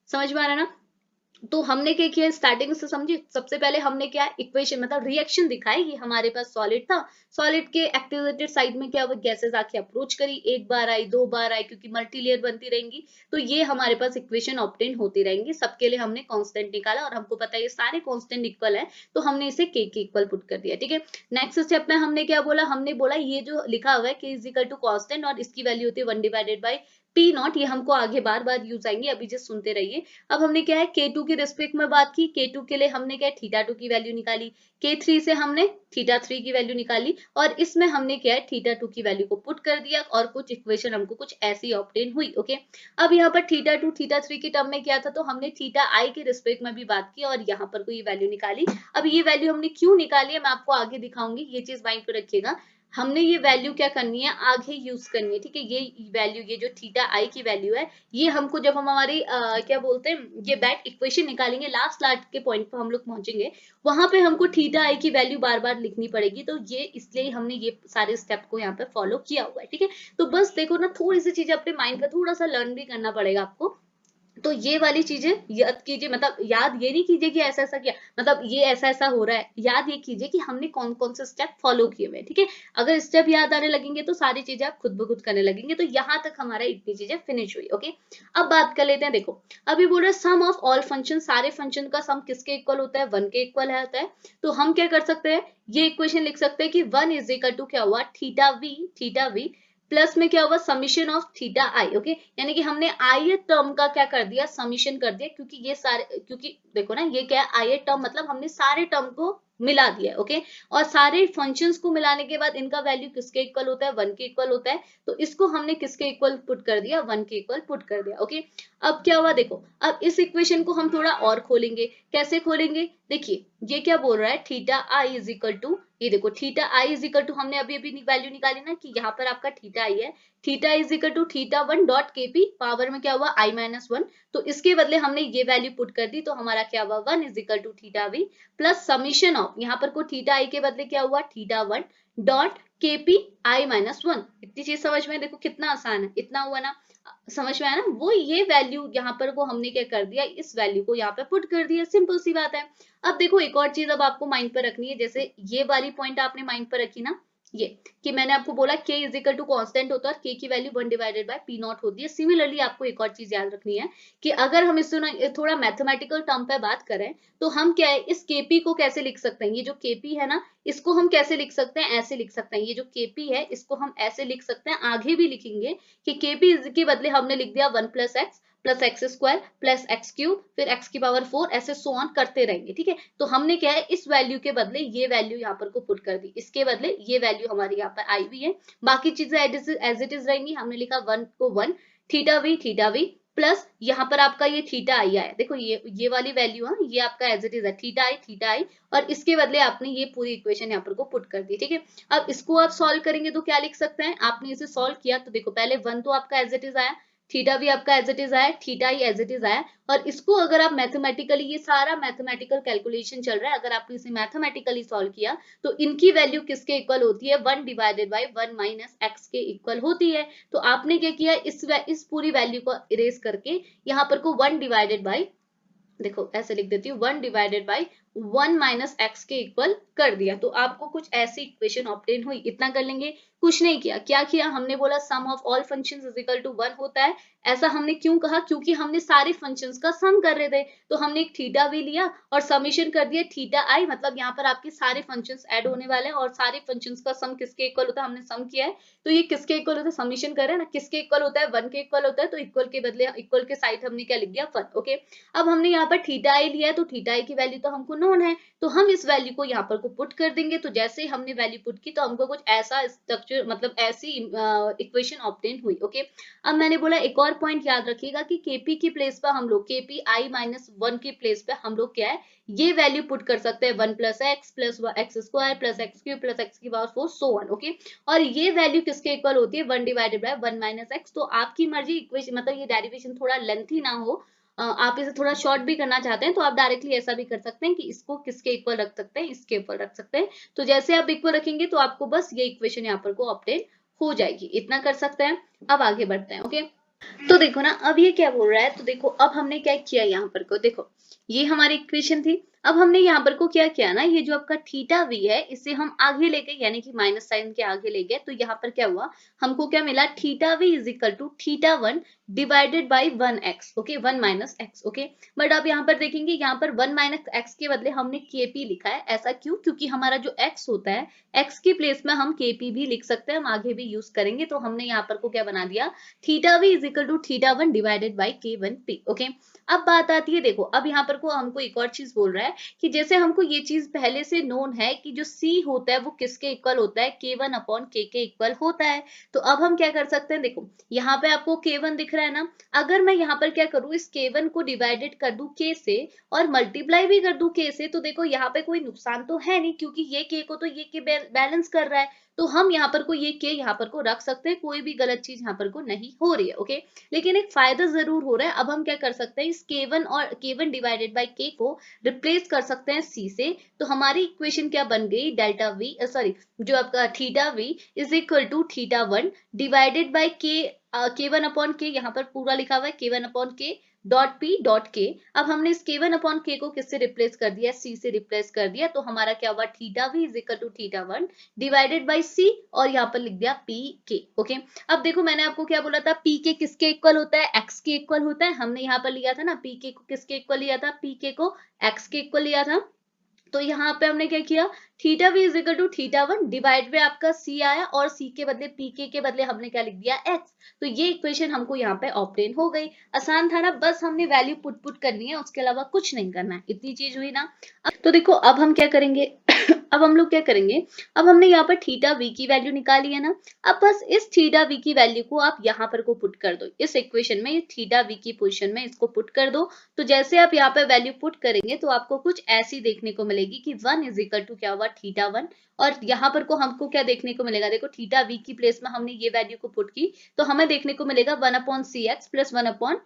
समझ में आ रहा है ना। तो हमने क्या किया स्टार्टिंग से समझिए, सबसे पहले हमने क्या इक्वेशन मतलब रिएक्शन दिखाई कि हमारे पास सॉलिड था, सॉलिड के एक्टिवेटेड साइड में क्या हुआ गैसेस आके अप्रोच करी, एक बार आई दो बार आई क्योंकि मल्टी लेयर बनती रहेंगी, तो ये हमारे पास इक्वेशन ऑब्टेन होती रहेंगी। सबके लिए हमने कांस्टेंट निकाला और हमको पता है ये सारे कांस्टेंट इक्वल है, तो हमने इसे के इक्वल पुट कर दिया। ठीक है, नेक्स्ट स्टेप में हमने क्या बोला, हमने बोला ये जो लिखा हुआ है के इज इक्वल टू कांस्टेंट और इसकी वैल्यू होती है 1 डिवाइडेड बाई पी नॉट, ये हमको आगे बार बार यूज आएंगे, अभी जस्ट सुनते रहिए। अब हमने क्या है K2 के रिस्पेक्ट में बात की, K2 के लिए हमने क्या है थीटा 2 की वैल्यू निकाली, K3 से हमने थीटा 3 की वैल्यू निकाली और इसमें हमने क्या है थीटा 2 की वैल्यू को पुट कर दिया और कुछ इक्वेशन हमको कुछ ऐसी ऑब्टेन हुई। ओके, अब यहाँ पर थीटा 2 थीटा 3 के टर्म में क्या था, तो हमने थीटा आई के रिस्पेक्ट में भी बात की और यहाँ पर कोई वैल्यू निकाली। अब ये वैल्यू हमने क्यों निकाली है मैं आपको आगे दिखाऊंगी, ये चीज माइंड पे रखिएगा। हमने ये वैल्यू क्या करनी है आगे यूज करनी है। ठीक है, ये वैल्यू ये जो थीटा आई की वैल्यू है, ये हमको जब हम हमारी क्या बोलते हैं ये बैक इक्वेशन निकालेंगे, लास्ट के पॉइंट पर हम लोग पहुंचेंगे, वहां पे हमको थीटा आई की वैल्यू बार बार लिखनी पड़ेगी, तो ये इसलिए हमने ये सारे स्टेप को यहाँ पे फॉलो किया हुआ है। ठीक है, तो बस देखो ना, थोड़ी सी चीजें अपने माइंड पे थोड़ा सा लर्न भी करना पड़ेगा आपको। तो ये वाली चीजें याद कीजिए, मतलब याद ये नहीं कीजिए कि ऐसा ऐसा किया, मतलब ये ऐसा ऐसा हो रहा है, याद ये कीजिए कि हमने कौन कौन से स्टेप फॉलो किए हुए। ठीक है, अगर स्टेप याद आने लगेंगे तो सारी चीजें आप खुद ब खुद करने लगेंगे। तो यहाँ तक हमारा इतनी चीजें फिनिश हुई। ओके, अब बात कर लेते हैं। देखो अभी बोल रहे सम ऑफ ऑल फंक्शन, सारे फंक्शन का सम किसके इक्वल होता है, 1 के इक्वल होता है। तो हम क्या कर सकते हैं, ये इक्वेशन लिख सकते हैं कि 1 इज इक्वल टू क्या हुआ थीटा वी प्लस में क्या होगा summation of theta I. Okay, यानी कि हमने आई टर्म का क्या कर दिया समीशन कर दिया, क्योंकि ये सारे, क्योंकि देखो ना ये क्या है आई टर्म मतलब हमने सारे टर्म को मिला दिया। ओके, और सारे फंक्शंस को मिलाने के बाद इनका वैल्यू किसके इक्वल होता है 1 के इक्वल होता है, तो इसको हमने किसके इक्वल पुट कर दिया 1 के इक्वल पुट कर दिया। ओके, अब क्या हुआ देखो, अब इस इक्वेशन को हम थोड़ा और खोलेंगे, कैसे खोलेंगे देखिए, ये क्या बोल रहा है theta I is equal to, ये देखो theta I is equal to हमने अभी अभी वैल्यू निकाली ना कि यहाँ पर आपका थीटा आई है, theta is equal to theta 1 dot KP power में क्या हुआ i-1, तो इसके बदले हमने ये वैल्यू पुट कर दी, तो हमारा क्या हुआ 1 is equal to theta V plus summation of, यहाँ पर को थीटा आई के बदले क्या हुआ थीटा 1 डॉट केपी i-1। इतनी चीज समझ में, देखो कितना आसान है, इतना हुआ ना, समझ में आया ना, वो ये वैल्यू यहाँ पर को हमने क्या कर दिया इस वैल्यू को यहाँ पे पुट कर दिया, सिंपल सी बात है। अब देखो एक और चीज अब आपको माइंड पर रखनी है, जैसे ये वाली पॉइंट आपने माइंड पर रखी ना, ये कि मैंने आपको बोला k is equal to constant होता है और k की value 1 divided by P naught होती है। सिमिलरली आपको एक और चीज याद रखनी है कि अगर हम इससे थोड़ा मैथमेटिकल टर्म पे बात करें, तो हम क्या है इस kp को कैसे लिख सकते हैं, ये जो kp है ना इसको हम कैसे लिख सकते हैं, ऐसे लिख सकते हैं, ये जो kp है इसको हम ऐसे लिख सकते हैं, आगे भी लिखेंगे कि kp के बदले हमने लिख दिया 1 प्लस एक्स क्यूब फिर एक्स की पावर 4 ऐसे सो ऑन करते रहेंगे। ठीक है, तो हमने क्या है इस वैल्यू के बदले ये वैल्यू यहाँ पर को पुट कर दी, इसके बदले ये वैल्यू हमारी यहाँ पर आई हुई है, बाकी चीजें एज इट इज रहेंगी। हमने लिखा 1 को 1 थीटा वी प्लस यहाँ पर आपका ये थीटा आई आया, देखो ये वाली वैल्यू है ये आपका एज इट इज है थीटा आई और इसके बदले आपने ये पूरी इक्वेशन यहाँ पर को पुट कर दी। ठीक है, अब इसको आप सॉल्व करेंगे तो क्या लिख सकते हैं, आपने इसे सॉल्व किया तो देखो पहले 1 तो आपका एज इट इज आया, थीटा भी आपका एज इट इज आया, थीटा ही एज इट इज आया, और इसको अगर आप मैथमेटिकली, ये सारा मैथमेटिकल कैलकुलेशन चल रहा है, अगर आपने इसे मैथमेटिकली सॉल्व किया तो इनकी वैल्यू किसके इक्वल होती है 1 डिवाइडेड बाय 1 माइनस एक्स के इक्वल होती है। तो आपने क्या किया इस पूरी वैल्यू को इरेज करके यहाँ पर को 1 डिवाइडेड बाय, देखो ऐसे लिख देती हूँ 1 डिवाइडेड बाई 1 माइनस एक्स के इक्वल कर दिया, तो आपको कुछ ऐसी इक्वेशन ऑब्टेन हुई। इतना कर लेंगे, कुछ नहीं किया, क्या किया हमने बोला sum of all functions is equal to 1 होता है। ऐसा हमने क्यों कहा, क्योंकि हमने सारे फंक्शंस का सम कर रहे थे, तो हमने एक थीटा भी लिया और समीशन कर दिया थीटा आई, मतलब यहाँ पर आपके सारे फंक्शंस ऐड होने वाले हैं और सारे फंक्शंस का सम किसके इक्वल होता है, हमने सम किया है तो ये किसके इक्वल होता है, समीशन कर रहे हैं ना, किसके इक्वल होता है 1 के इक्वल होता है, तो इक्वल के बदले इक्वल के साइड हमने क्या लिख दिया 1। ओके, अब हमने यहाँ पर थीटा आई लिया है तो थीटा आई की वैल्यू तो हमको नोन है, तो हम इस वैल्यू को यहाँ पर को पुट कर देंगे, तो जैसे ही हमने वैल्यू पुट की तो हमको कुछ ऐसा स्ट्रक्चर मतलब ऐसी इक्वेशन ऑब्टेन हुई। ओके, अब मैंने बोला एक और पॉइंट याद रखिएगा कि केपी की प्लेस पर हम लोग केपी आई माइनस 1 की प्लेस पे हम लोग क्या है ये वैल्यू पुट कर सकते हैं 1 plus x square plus x cube plus x की पावर 4 सो ऑन। ओके, और ये वैल्यू किसके इक्वल होती है 1 डिवाइडेड बाय 1 माइनस एक्स। तो आपकी मर्जी इक्वेशन, मतलब ये डेरिवेशन थोड़ा लेंथी ना हो, आप इसे थोड़ा शॉर्ट भी करना चाहते हैं तो आप डायरेक्टली ऐसा भी कर सकते हैं कि इसको किसके इक्वल रख सकते हैं, इसके इक्वल रख सकते हैं, तो जैसे आप इक्वल रखेंगे तो आपको बस ये इक्वेशन यहाँ पर को ऑब्टेन हो जाएगी, इतना कर सकते हैं। अब आगे बढ़ते हैं। ओके, तो देखो ना, अब ये क्या बोल रहा है, तो देखो अब हमने क्या किया यहाँ पर को, देखो ये हमारी इक्वेशन थी। अब हमने यहाँ पर को क्या किया ना, ये जो आपका थीटा वी है इसे हम आगे ले गए, यानी कि माइनस साइन के आगे ले गए। तो यहाँ पर क्या हुआ, हमको क्या मिला, theta V is equal to theta one divided by one X, okay, one minus X, okay. But आप यहाँ पर देखेंगे, यहाँ पर वन माइनस एक्स के बदले हमने के पी लिखा है। ऐसा क्यों, क्योंकि हमारा जो एक्स होता है, एक्स की प्लेस में हम के पी भी लिख सकते हैं, हम आगे भी यूज करेंगे। तो हमने यहाँ पर को क्या बना दिया, theta V is equal to theta one divided by K one P, okay. अब बात आती है, देखो अब यहाँ पर को हमको एक और चीज बोल रहा है कि जैसे हमको ये चीज पहले से नोन है कि जो सी होता है वो किसके इक्वल होता है, के वन अपॉन के इक्वल होता है। तो अब हम क्या कर सकते हैं, देखो यहाँ पे आपको के वन दिख रहा है ना, अगर मैं यहाँ पर क्या करूँ, इस के वन को डिवाइडेड कर दूं के से और मल्टीप्लाई भी कर दूं के से, तो देखो यहाँ पे कोई नुकसान तो है नहीं, क्योंकि ये के को तो ये के बैलेंस कर रहा है। तो हम यहाँ पर को ये के यहाँ पर को रख सकते हैं, कोई भी गलत चीज यहाँ पर को नहीं हो रही है, ओके। लेकिन एक फायदा जरूर हो रहा है। अब हम क्या कर सकते हैं, इस k1 और k1 डिवाइडेड बाय k को रिप्लेस कर सकते हैं c से। तो हमारी इक्वेशन क्या बन गई, डेल्टा वी, सॉरी, जो आपका theta V is equal to theta one divided by K one upon K, यहाँ पर पूरा लिखा हुआ है K one upon K dot P dot K. अब हमने इस के वन अपॉन के को किससे रिप्लेस कर दिया, सी से रिप्लेस कर दिया। तो हमारा क्या हुआ, theta V is equal to theta one divided by C, और यहाँ पर लिख दिया पी के, ओके। अब देखो मैंने आपको क्या बोला था, पी के किसके इक्वल होता है, एक्स के इक्वल होता है। हमने यहाँ पर लिया था ना, पी के को किसके इक्वल लिया था, पी के को एक्स के इक्वल लिया था। तो यहाँ पे हमने क्या किया, theta V is equal to theta one divide में आपका सी आया, और सी के बदले पीके के बदले हमने क्या लिख दिया, एक्स। तो ये इक्वेशन हमको यहाँ पे ऑब्टेन हो गई। आसान था ना, बस हमने वैल्यू पुट करनी है, उसके अलावा कुछ नहीं करना है, इतनी चीज हुई ना। तो देखो अब हम क्या करेंगे अब हम लोग क्या करेंगे, अब हमने यहाँ पर थीटा वी की वैल्यू निकाली है ना। अब बस इस थीटा वी की वैल्यू को आप यहाँ पर को पुट कर दो, इस इक्वेशन में, थीटा वी की पोजीशन में इसको पुट कर दो। तो जैसे आप यहाँ पे वैल्यू पुट करेंगे तो आपको कुछ ऐसी देखने को मिलेगी कि वन इज इक्वल टू क्या हुआ, थीटा वन। और यहाँ पर को हमको क्या देखने को मिलेगा, देखो थीटा वी की प्लेस में हमने ये वैल्यू को पुट की, तो हमें देखने को मिलेगा one upon C X plus one upon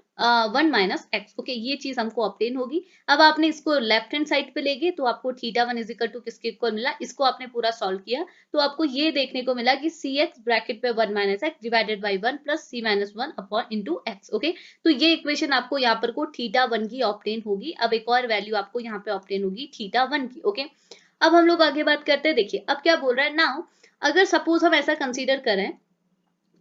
one minus X, okay. ये चीज हमको ऑब्टेन होगी। अब आपने इसको लेफ्ट हैंड साइड पे लेके, तो आपको theta one is equal to किसके इक्वल मिला, इसको आपने पूरा सॉल्व किया, तो आपको ये देखने को मिला कि सी एक्स ब्रैकेट पे one minus X divided by one plus C minus one upon into X, okay. तो ये इक्वेशन आपको यहाँ पर को थीटा वन की ऑब्टेन होगी। अब एक और वैल्यू आपको यहाँ पे ऑब्टेन होगी थीटा वन की, ओके। अब हम लोग आगे बात करते हैं, देखिए अब क्या बोल रहा है नाउ, अगर सपोज हम ऐसा कंसीडर करें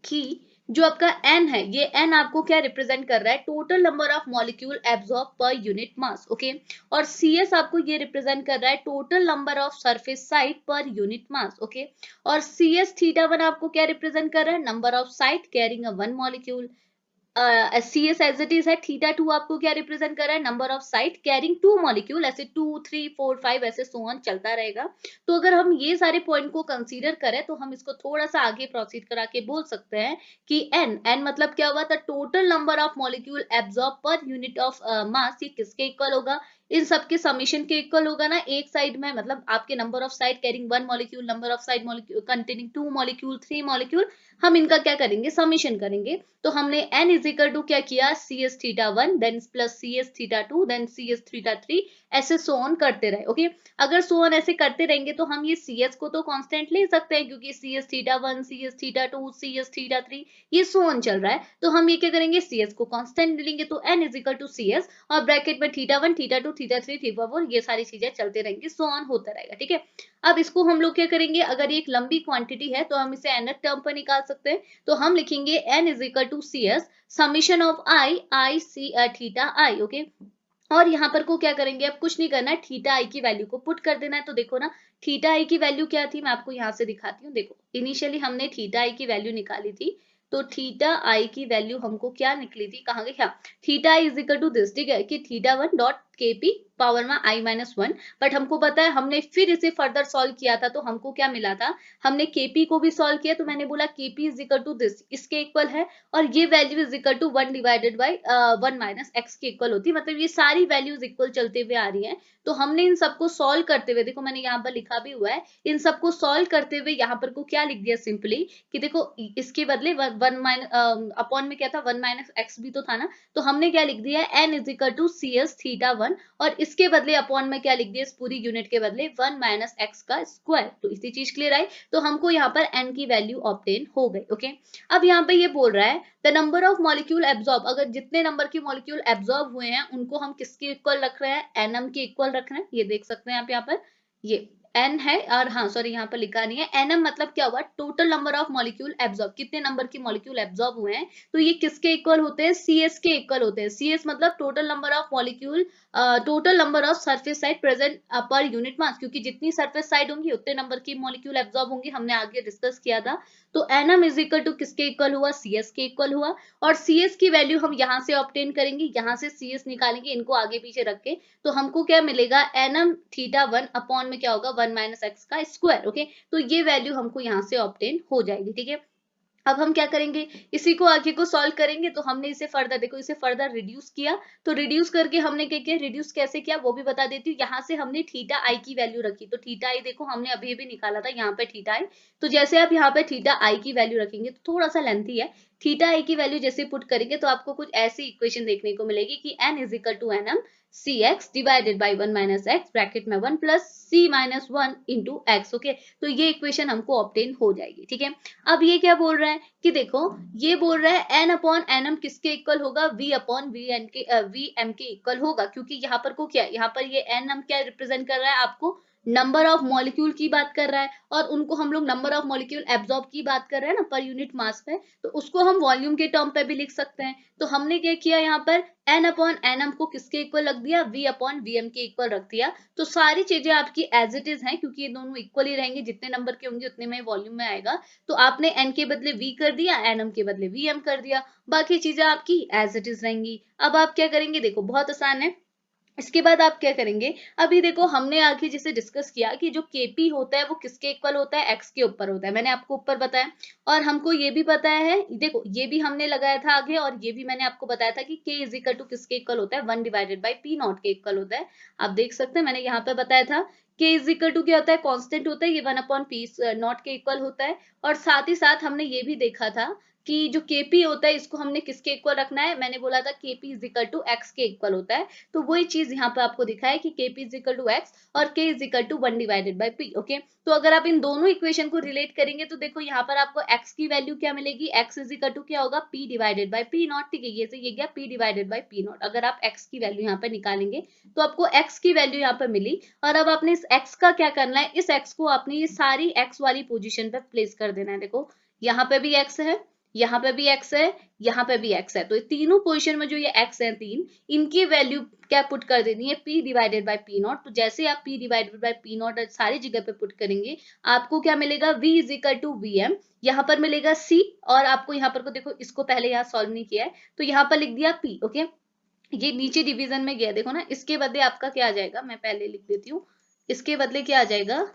कि जो आपका n है, ये n आपको क्या रिप्रेजेंट कर रहा है, total number of molecule absorb per unit mass, okay. और cs आपको ये रिप्रेजेंट कर रहा है total number of surface site per unit mass, okay. और cs थीटा वन आपको क्या रिप्रेजेंट कर रहा है, number of site carrying a one molecule. C S as it is है, थीटा टू आपको क्या रिप्रेजेंट कर रहा है, number of site carrying two molecule, ऐसे टू थ्री फोर फाइव ऐसे सो ऑन चलता रहेगा। तो अगर हम ये सारे पॉइंट को कंसीडर करें तो हम इसको थोड़ा सा आगे प्रोसीड करा के बोल सकते हैं कि एन मतलब क्या हुआ था, total number of molecule absorb per unit of mass, ये किसके इक्वल होगा, इन सबके समीशन के इक्वल होगा ना। एक साइड में मतलब आपके number of site carrying one molecule, number of site molecule containing two molecule, three molecule, हम इनका क्या करेंगे, समीशन करेंगे। तो हमने n इज इक्वल टू क्या किया, C S theta one then plus C S theta two then C S theta three, ऐसे सो ऑन करते रहे, ओके। अगर सो ऑन ऐसे करते रहेंगे तो हम ये सी एस को तो कांस्टेंट ले सकते हैं, क्योंकि C S theta one, C S theta two, C S theta three, ये सो ऑन चल रहा है। तो हम ये क्या करेंगे, सी एस को कांस्टेंट लेंगे, तो n is equal to C S, और ब्रैकेट में theta one, theta two, theta three, theta four, ये सारी चीजें चलते रहेंगी, सो ऑन होता रहेगा, ठीक है। अब इसको हम लोग क्या करेंगे, अगर ये एक लंबी क्वांटिटी है तो हम इसे nth टर्म पर निकाल सकते हैं। तो हम लिखेंगे n is equal to C S summation of I C theta I, okay. और यहाँ पर को क्या करेंगे, अब कुछ नहीं करना है, थीटा आई की वैल्यू को पुट कर देना है। तो देखो ना, थीटा आई की वैल्यू क्या थी, मैं आपको यहाँ से दिखाती हूँ। देखो इनिशियली हमने थीटा आई की वैल्यू निकाली थी, तो थीटा आई की वैल्यू हमको क्या निकली थी, कहाँ गई, हाँ, theta I is equal to this, ठीक है, कि theta one dot K P power में आई माइनस वन। बट हमको पता है, हमने फिर इसे फर्दर सॉल्व किया था, तो हमको क्या मिला था, हमने केपी को भी सॉल्व किया, तो मैंने बोला KP is equal to this, इसके इक्वल है, और ये value is equal to one divided by one minus X के इक्वल होती है। मतलब ये सारी वैल्यूज इक्वल चलते हुए आ रही हैं। तो हमने इन सबको सॉल्व करते हुए, देखो मैंने यहाँ पर लिखा भी हुआ है, इन सबको सॉल्व करते हुए यहाँ पर को क्या लिख दिया सिंपली, कि देखो इसके बदले वन माइनस अपॉन में क्या था, वन माइनस एक्स भी तो था ना। तो हमने क्या लिख दिया, N is equal to C S theta one, और इसके बदले अपॉन में क्या लिख दिया, इस पूरी यूनिट के बदले 1 माइनस एक्स का स्क्वायर। तो इसी चीज क्लियर आई, तो हमको यहाँ पर n की वैल्यू ऑब्टेन हो गई। ओके, अब यहाँ पे ये बोल रहा है the number of molecule absorb, अगर जितने नंबर की मॉलिक्यूल एब्जॉर्ब हुए हैं उनको हम किसके इक्वल रख रहे हैं, एनएम के इक्वल रख रहे हैं। ये देख सकते हैं आप यहाँ पर, ये एन है, और हाँ सॉरी यहाँ पर लिखा नहीं है, एनएम मतलब क्या हुआ, total number of molecule absorb, कितने नंबर की मॉलिक्यूल एब्जॉर्ब हुए हैं। तो ये किसके इक्वल होते हैं, सीएस के इक्वल होते हैं। सीएस मतलब total number of molecule, total number of surface side present पर यूनिट मास, क्योंकि जितनी सरफेस साइड होंगी उतने नंबर की मॉलिक्यूल एब्जॉर्ब होंगी, हमने आगे डिस्कस किया था। तो एनएम इज इक्वल टू किसके इक्वल हुआ, सीएस के इक्वल हुआ। और सीएस की वैल्यू हम यहाँ से ऑब्टेन करेंगे, यहाँ से सीएस निकालेंगे, इनको आगे पीछे रख के, तो हमको क्या मिलेगा, एनएम थीटा 1 अपॉन में क्या होगा, 1 माइनस एक्स का स्क्वायर। ओके, तो ये वैल्यू हमको यहाँ से ऑब्टेन हो जाएगी। ठीक है, अब हम क्या करेंगे, इसी को आगे को सॉल्व करेंगे। तो हमने इसे फर्दर, देखो इसे फर्दर रिड्यूस किया, तो रिड्यूस करके हमने क्या किया, रिड्यूस कैसे किया वो भी बता देती हूँ। यहाँ से हमने थीटा आई की वैल्यू रखी, तो थीटा आई देखो हमने अभी भी निकाला था, यहाँ पे थीटा आई। तो जैसे आप यहाँ पे थीटा आई की वैल्यू रखेंगे, तो थोड़ा सा लेंथी है, थीटा आई की वैल्यू जैसे पुट करेंगे तो आपको कुछ ऐसी इक्वेशन देखने को मिलेगी कि n is equal to N M C X divided by 1 minus X bracket में 1 plus C minus 1 into X. Okay, तो ये इक्वेशन हमको ऑब्टेन हो जाएगी। ठीक है, अब ये क्या बोल रहा है कि देखो, ये बोल रहा है n अपॉन एन एम किसके इक्वल होगा, v अपॉन वी एन के वी एम के इक्वल होगा, क्योंकि यहाँ पर को क्या, यहाँ पर ये एन एम क्या रिप्रेजेंट कर रहा है, आपको नंबर ऑफ मॉलिक्यूल की बात कर रहा है, और उनको हम लोग नंबर ऑफ मॉलिक्यूल एब्जॉर्ब की बात कर रहे हैं ना पर यूनिट मास पे, तो उसको हम वॉल्यूम के टर्म पे भी लिख सकते हैं। तो हमने क्या किया, यहाँ पर n अपॉन एन एम को किसके इक्वल रख दिया, v अपॉन वी एम के इक्वल रख दिया। तो सारी चीजें आपकी एज इट इज हैं, क्योंकि ये दोनों इक्वल ही रहेंगे, जितने नंबर के होंगे उतने में वॉल्यूम में आएगा। तो आपने n के बदले v कर दिया, nm के बदले vm कर दिया, बाकी चीजें आपकी एज इट इज रहेंगी। अब आप क्या करेंगे, देखो बहुत आसान है। इसके बाद आप क्या करेंगे, अभी देखो हमने आगे जिसे डिस्कस किया कि जो केपी होता है वो किसके इक्वल होता है, एक्स के ऊपर होता है, मैंने आपको ऊपर बताया। और हमको ये भी पता है, देखो ये भी हमने लगाया था आगे, और ये भी मैंने आपको बताया था कि के इज इक्वल टू किसके इक्वल होता है, 1 डिवाइडेड बाई पी नॉट के इक्वल होता है। आप देख सकते हैं मैंने यहाँ पे बताया था, के इज इक्वल टू क्या होता है, कांस्टेंट होता है, ये 1 अपॉन पी नॉट के इक्वल होता है। और साथ ही साथ हमने ये भी देखा था कि जो केपी होता है इसको हमने किसके इक्वल रखना है, मैंने बोला था KP is equal to X के इक्वल होता है। तो वही चीज यहाँ पे आपको दिखा है कि KP is equal to X और K is equal to 1 divided by P. Okay, तो अगर आप इन दोनों इक्वेशन को रिलेट करेंगे तो देखो यहाँ पर आपको एक्स की वैल्यू क्या मिलेगी, एक्स इज इक्वल टू क्या होगा, P divided by P not. ठीक है, ये से ये गया P divided by P not. अगर आप एक्स की वैल्यू यहाँ पे निकालेंगे तो आपको एक्स की वैल्यू यहाँ पे मिली। और अब आपने इस एक्स का क्या करना है, इस एक्स को आपने ये सारी एक्स वाली पोजिशन पे प्लेस कर देना है। देखो यहाँ पे भी एक्स है, यहाँ पे भी x है, यहाँ पे भी x है, तो तीनों पोजीशन में जो ये x है तीन, इनकी वैल्यू क्या पुट कर देनी है, p divided by p naught. तो जैसे आप p divided by p naught सारी जगह पे पुट करेंगे, आपको क्या मिलेगा, v is equal to V M, यहाँ पर मिलेगा c, और आपको यहाँ पर को देखो, इसको पहले यहाँ सॉल्व नहीं किया है तो यहाँ पर लिख दिया p। ओके, ये नीचे डिवीजन में गया, देखो ना, इसके बदले आपका क्या आ जाएगा, मैं पहले लिख देती हूँ, इसके बदले क्या आ जाएगा,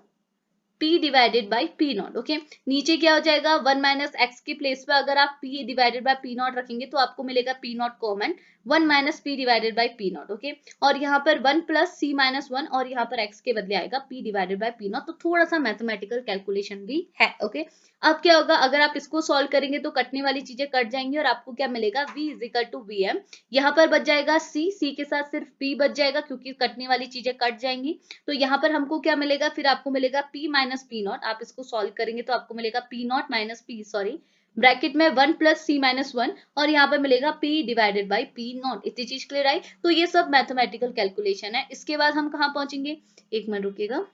p divided by P not. Okay, नीचे क्या हो जाएगा, 1 माइनस एक्स की प्लेस पे अगर आप p divided by P not रखेंगे तो आपको मिलेगा p not common, 1 minus P divided by P not. Okay, और यहाँ पर 1 प्लस सी माइनस 1, और यहाँ पर x के बदले आएगा p divided by P not. तो थोड़ा सा मैथमेटिकल कैलकुलेशन भी है। ओके, अब क्या होगा, अगर आप इसको सॉल्व करेंगे तो कटने वाली चीजें कट जाएंगी और आपको क्या मिलेगा, v is equal to V M, यहाँ पर बच जाएगा c के साथ सिर्फ p बच जाएगा क्योंकि कटने वाली चीजें कट जाएंगी। तो यहाँ पर हमको क्या मिलेगा, फिर आपको मिलेगा p माइनस पी नॉट। आप इसको सॉल्व करेंगे तो आपको मिलेगा p naught minus p, sorry bracket में 1 प्लस सी माइनस 1, और यहाँ पर मिलेगा p divided by p not. इतनी चीज क्लियर आई। तो ये सब मैथमेटिकल कैलकुलेशन है। इसके बाद हम कहाँ पहुंचेंगे, एक मिनट रुकिएगा,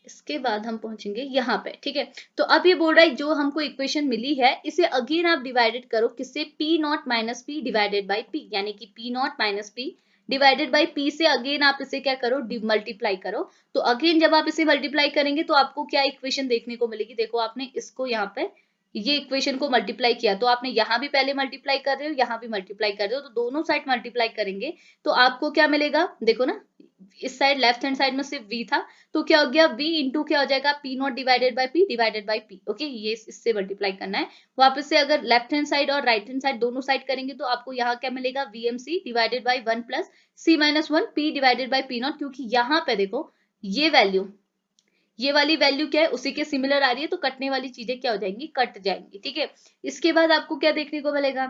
इसके बाद हम पहुंचेंगे यहाँ पे। ठीक है, तो अब ये बोल रहा है जो हमको इक्वेशन मिली है इसे अगेन आप डिवाइडेड करो किससे, P not minus P divided by P, यानी कि P not minus P divided by P से अगेन आप इसे क्या करो, मल्टीप्लाई करो। तो अगेन जब आप इसे मल्टीप्लाई करेंगे तो आपको क्या इक्वेशन देखने को मिलेगी, देखो आपने इसको यहाँ पे ये इक्वेशन को मल्टीप्लाई किया तो आपने यहाँ भी पहले मल्टीप्लाई कर रहे हो, यहाँ भी मल्टीप्लाई कर रहे हो, तो दोनों साइड मल्टीप्लाई करेंगे तो आपको क्या मिलेगा, देखो ना, इस साइड लेफ्ट हैंड साइड में सिर्फ v था, तो क्या हो गया, v इंटू क्या हो जाएगा, P naught divided by P divided by P. Okay, ये इससे मल्टीप्लाई करना है। वापस से अगर लेफ्ट हैंड साइड और राइट हैंड साइड दोनों साइड करेंगे तो आपको यहाँ क्या मिलेगा, V M C divided by 1 plus C minus 1 P divided by P naught, क्योंकि यहाँ पे देखो ये वैल्यू, ये वाली वैल्यू क्या है उसी के सिमिलर आ रही है, तो कटने वाली चीजें क्या हो जाएंगी, कट जाएंगी। ठीक है, इसके बाद आपको क्या देखने को मिलेगा,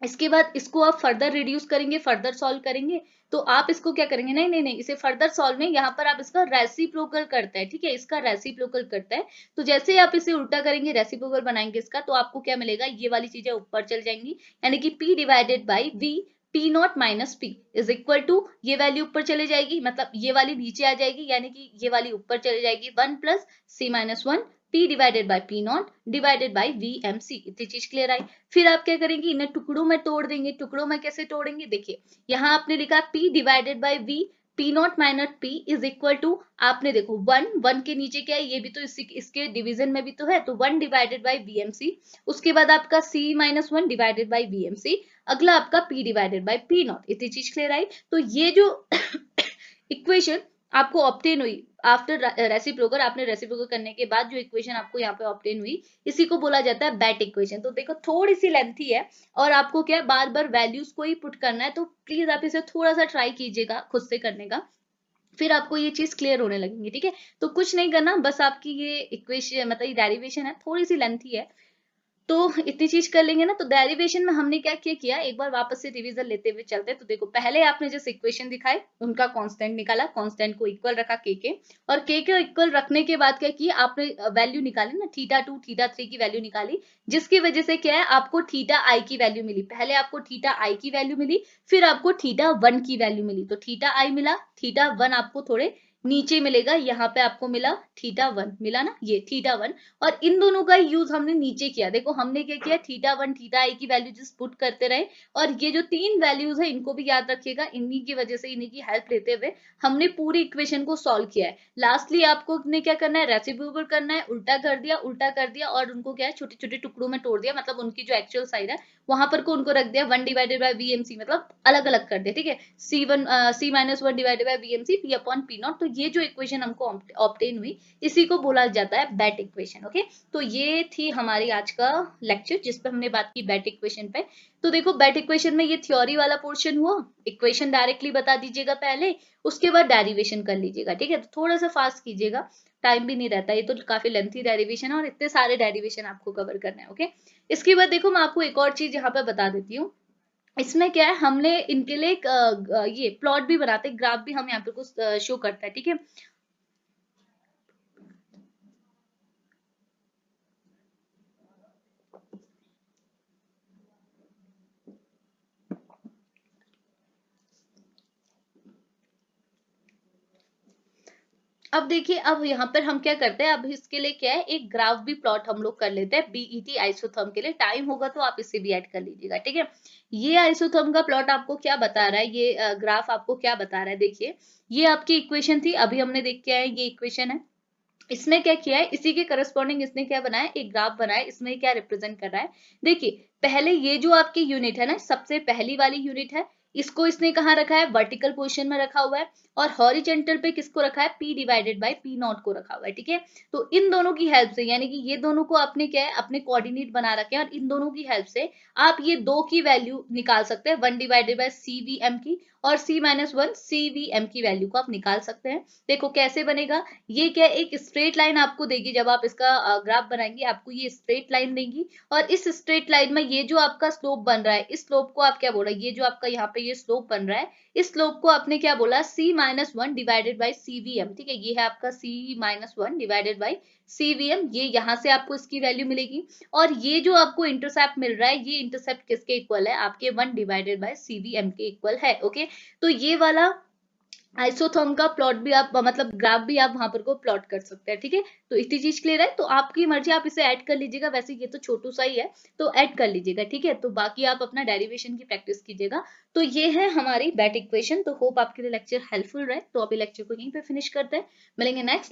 इसके बाद इसको आप फर्दर रिड्यूस करेंगे, फर्दर सॉल्व करेंगे, तो आप इसको क्या करेंगे, नहीं नहीं नहीं, इसे फर्दर सॉल्व में यहाँ पर आप इसका रेसिप्रोकल करता है, ठीक है, इसका रेसिप्रोकल करता है। तो जैसे ही आप इसे उल्टा करेंगे, रेसिप्रोकल बनाएंगे इसका, तो आपको क्या मिलेगा, ये वाली चीजें ऊपर चल जाएंगी, यानी कि P divided by V, P naught minus P is equal to, ये वैल्यू ऊपर चले जाएगी, मतलब ये वाली नीचे आ जाएगी, यानी कि ये वाली ऊपर चले जाएगी, 1 plus C minus 1 P divided by P not divided by VMC। इतनी चीज क्लियर आई। फिर आप क्या करेंगे, इन्हें टुकड़ों में तोड़ देंगे। टुकड़ों में कैसे तोड़ेंगे, देखिए यहाँ आपने लिखा P divided by V, P naught minus P is equal to, आपने देखो 1 के नीचे क्या है, ये भी तो इसके डिवीजन में भी तो है, तो 1 डिवाइडेड बाई VMC, उसके बाद आपका C minus 1 divided by VMC, अगला आपका P divided by P not. इतनी चीज क्लियर आई। तो ये जो इक्वेशन आपको ऑब्टेन हुई आफ्टर रेसिप्रोकल, आपने रेसिप्रोकल करने के बाद जो इक्वेशन आपको यहाँ पे ऑब्टेन हुई, इसी को बोला जाता है बेट इक्वेशन। तो देखो थोड़ी सी लेंथी है और आपको क्या बार बार वैल्यूज को ही पुट करना है, तो प्लीज आप इसे थोड़ा सा ट्राई कीजिएगा खुद से करने का, फिर आपको ये चीज क्लियर होने लगेंगी, ठीक है। तो कुछ नहीं करना, बस आपकी ये इक्वेशन मतलब ये डेरिवेशन है, थोड़ी सी लेंथी है, तो इतनी चीज कर लेंगे ना। तो डेरिवेशन में हमने क्या किया, एक बार वापस से रिवीजन लेते हुए चलते हैं। तो देखो पहले आपने जिस इक्वेशन दिखाए उनका कांस्टेंट निकाला, कांस्टेंट को इक्वल रखा के, और के इक्वल रखने के बाद क्या किया, आपने वैल्यू निकाली ना, थीटा 2 थीटा 3 की वैल्यू निकाली, जिसकी वजह से क्या है, आपको थीटा आई की वैल्यू मिली। पहले आपको थीटा आई की वैल्यू मिली, फिर आपको थीटा 1 की वैल्यू मिली। तो थीटा आई मिला, थीटा 1 आपको थोड़े नीचे मिलेगा, यहाँ पे आपको मिला थीटा 1, मिला ना, ये थीटा 1, और इन दोनों का यूज हमने नीचे किया। देखो हमने क्या किया, थीटा 1 थीटा आई की वैल्यू जिस पुट करते रहे, और ये जो 3 वैल्यूज है इनको भी याद रखिएगा, इन्हीं की वजह से, इन्हीं की हेल्प लेते हुए हमने पूरी इक्वेशन को सॉल्व किया है। लास्टली आपको ने क्या करना है, रेसिप्रोकल करना है, उल्टा कर दिया और उनको क्या है, छोटे छोटे टुकड़ों में तोड़ दिया, मतलब उनकी जो एक्चुअल साइड है वहां पर को उनको रख दिया 1 डिवाइडेड बाई VMC, मतलब अलग अलग कर दिया, ठीक है, C minus 1 divided by VMC P upon P naught. तो ये जो इक्वेशन हमको ऑब्टेन हुई, इसी को बोला जाता है बेट इक्वेशन। ओके, तो ये थी हमारी आज का लेक्चर जिस पे हमने बात की बेट इक्वेशन पे। तो देखो बेट इक्वेशन में ये थ्योरी वाला पोर्शन हुआ, इक्वेशन डायरेक्टली बता दीजिएगा पहले, उसके बाद डेरिवेशन कर लीजिएगा, ठीक है। तो थोड़ा सा फास्ट कीजिएगा, टाइम भी नहीं रहता, ये तो काफी लेंथी डेरिवेशन है और इतने सारे डेरिवेशन आपको कवर करना है। ओके, इसके बाद देखो मैं आपको एक और चीज यहाँ पे बता देती हूँ। इसमें क्या है, हमने इनके लिए एक ये प्लॉट भी बनाते, ग्राफ भी हम यहाँ पे कुछ शो करता है, ठीक है। अब देखिए, अब यहाँ पर हम क्या करते हैं, अब इसके लिए क्या है, एक ग्राफ भी प्लॉट हम लोग कर लेते हैं बीईटी आइसोथर्म के लिए। टाइम होगा तो आप इसे भी ऐड कर लीजिएगा, ठीक है। ये आइसोथर्म का प्लॉट आपको क्या बता रहा है, ये ग्राफ आपको क्या बता रहा है, देखिए ये आपकी इक्वेशन थी, अभी हमने देख के आए, ये इक्वेशन है। इसमें क्या किया है, इसी के करस्पॉन्डिंग इसने क्या बनाया, एक ग्राफ बनाया। इसमें क्या रिप्रेजेंट कर रहा है, देखिए पहले ये जो आपकी यूनिट है ना, सबसे पहली वाली यूनिट है, इसको इसने कहाँ रखा है, वर्टिकल पोजीशन में रखा हुआ है, और हॉरिजेंटल पे किसको रखा है, P divided by P not को रखा हुआ है, ठीक है। तो इन दोनों की हेल्प से, यानी कि ये दोनों को आपने क्या है, अपने कोऑर्डिनेट बना रखे हैं, और इन दोनों की हेल्प से आप ये 2 की वैल्यू निकाल सकते हैं, 1 डिवाइडेड बाई CVM की, और C माइनस 1 CVM की वैल्यू को आप निकाल सकते हैं। देखो कैसे बनेगा, ये क्या एक स्ट्रेट लाइन आपको देगी, जब आप इसका ग्राफ बनाएंगे आपको ये स्ट्रेट लाइन देगी, और इस स्ट्रेट लाइन में ये जो आपका स्लोप बन रहा है, इस स्लोप को आप क्या बोल रहे हैं, ये जो आपका यहाँ पे ये स्लोप बन रहा है, इस स्लोप को आपने क्या बोला, C minus 1 divided by CVM, ठीक है। ये है आपका C minus 1 divided by CVM, ये यहाँ से आपको इसकी वैल्यू मिलेगी, और ये जो आपको इंटरसेप्ट मिल रहा है, ये इंटरसेप्ट किसके इक्वल है, आपके 1 डिवाइडेड बाई CVM के इक्वल है। ओके, तो ये वाला आइसोथर्म का प्लॉट भी आप मतलब ग्राफ भी आप वहां पर को प्लॉट कर सकते हैं, ठीक है। तो इतनी चीज क्लियर है, तो आपकी मर्जी, आप इसे ऐड कर लीजिएगा, वैसे ये तो छोटू सा ही है, तो ऐड कर लीजिएगा, ठीक है। तो बाकी आप अपना डेरिवेशन की प्रैक्टिस कीजिएगा। तो ये है हमारी बेट इक्वेशन। तो होप आपके लिए लेक्चर हेल्पफुल रहे। तो अभी लेक्चर को यहीं पे फिनिश करते हैं, मिलेंगे नेक्स्ट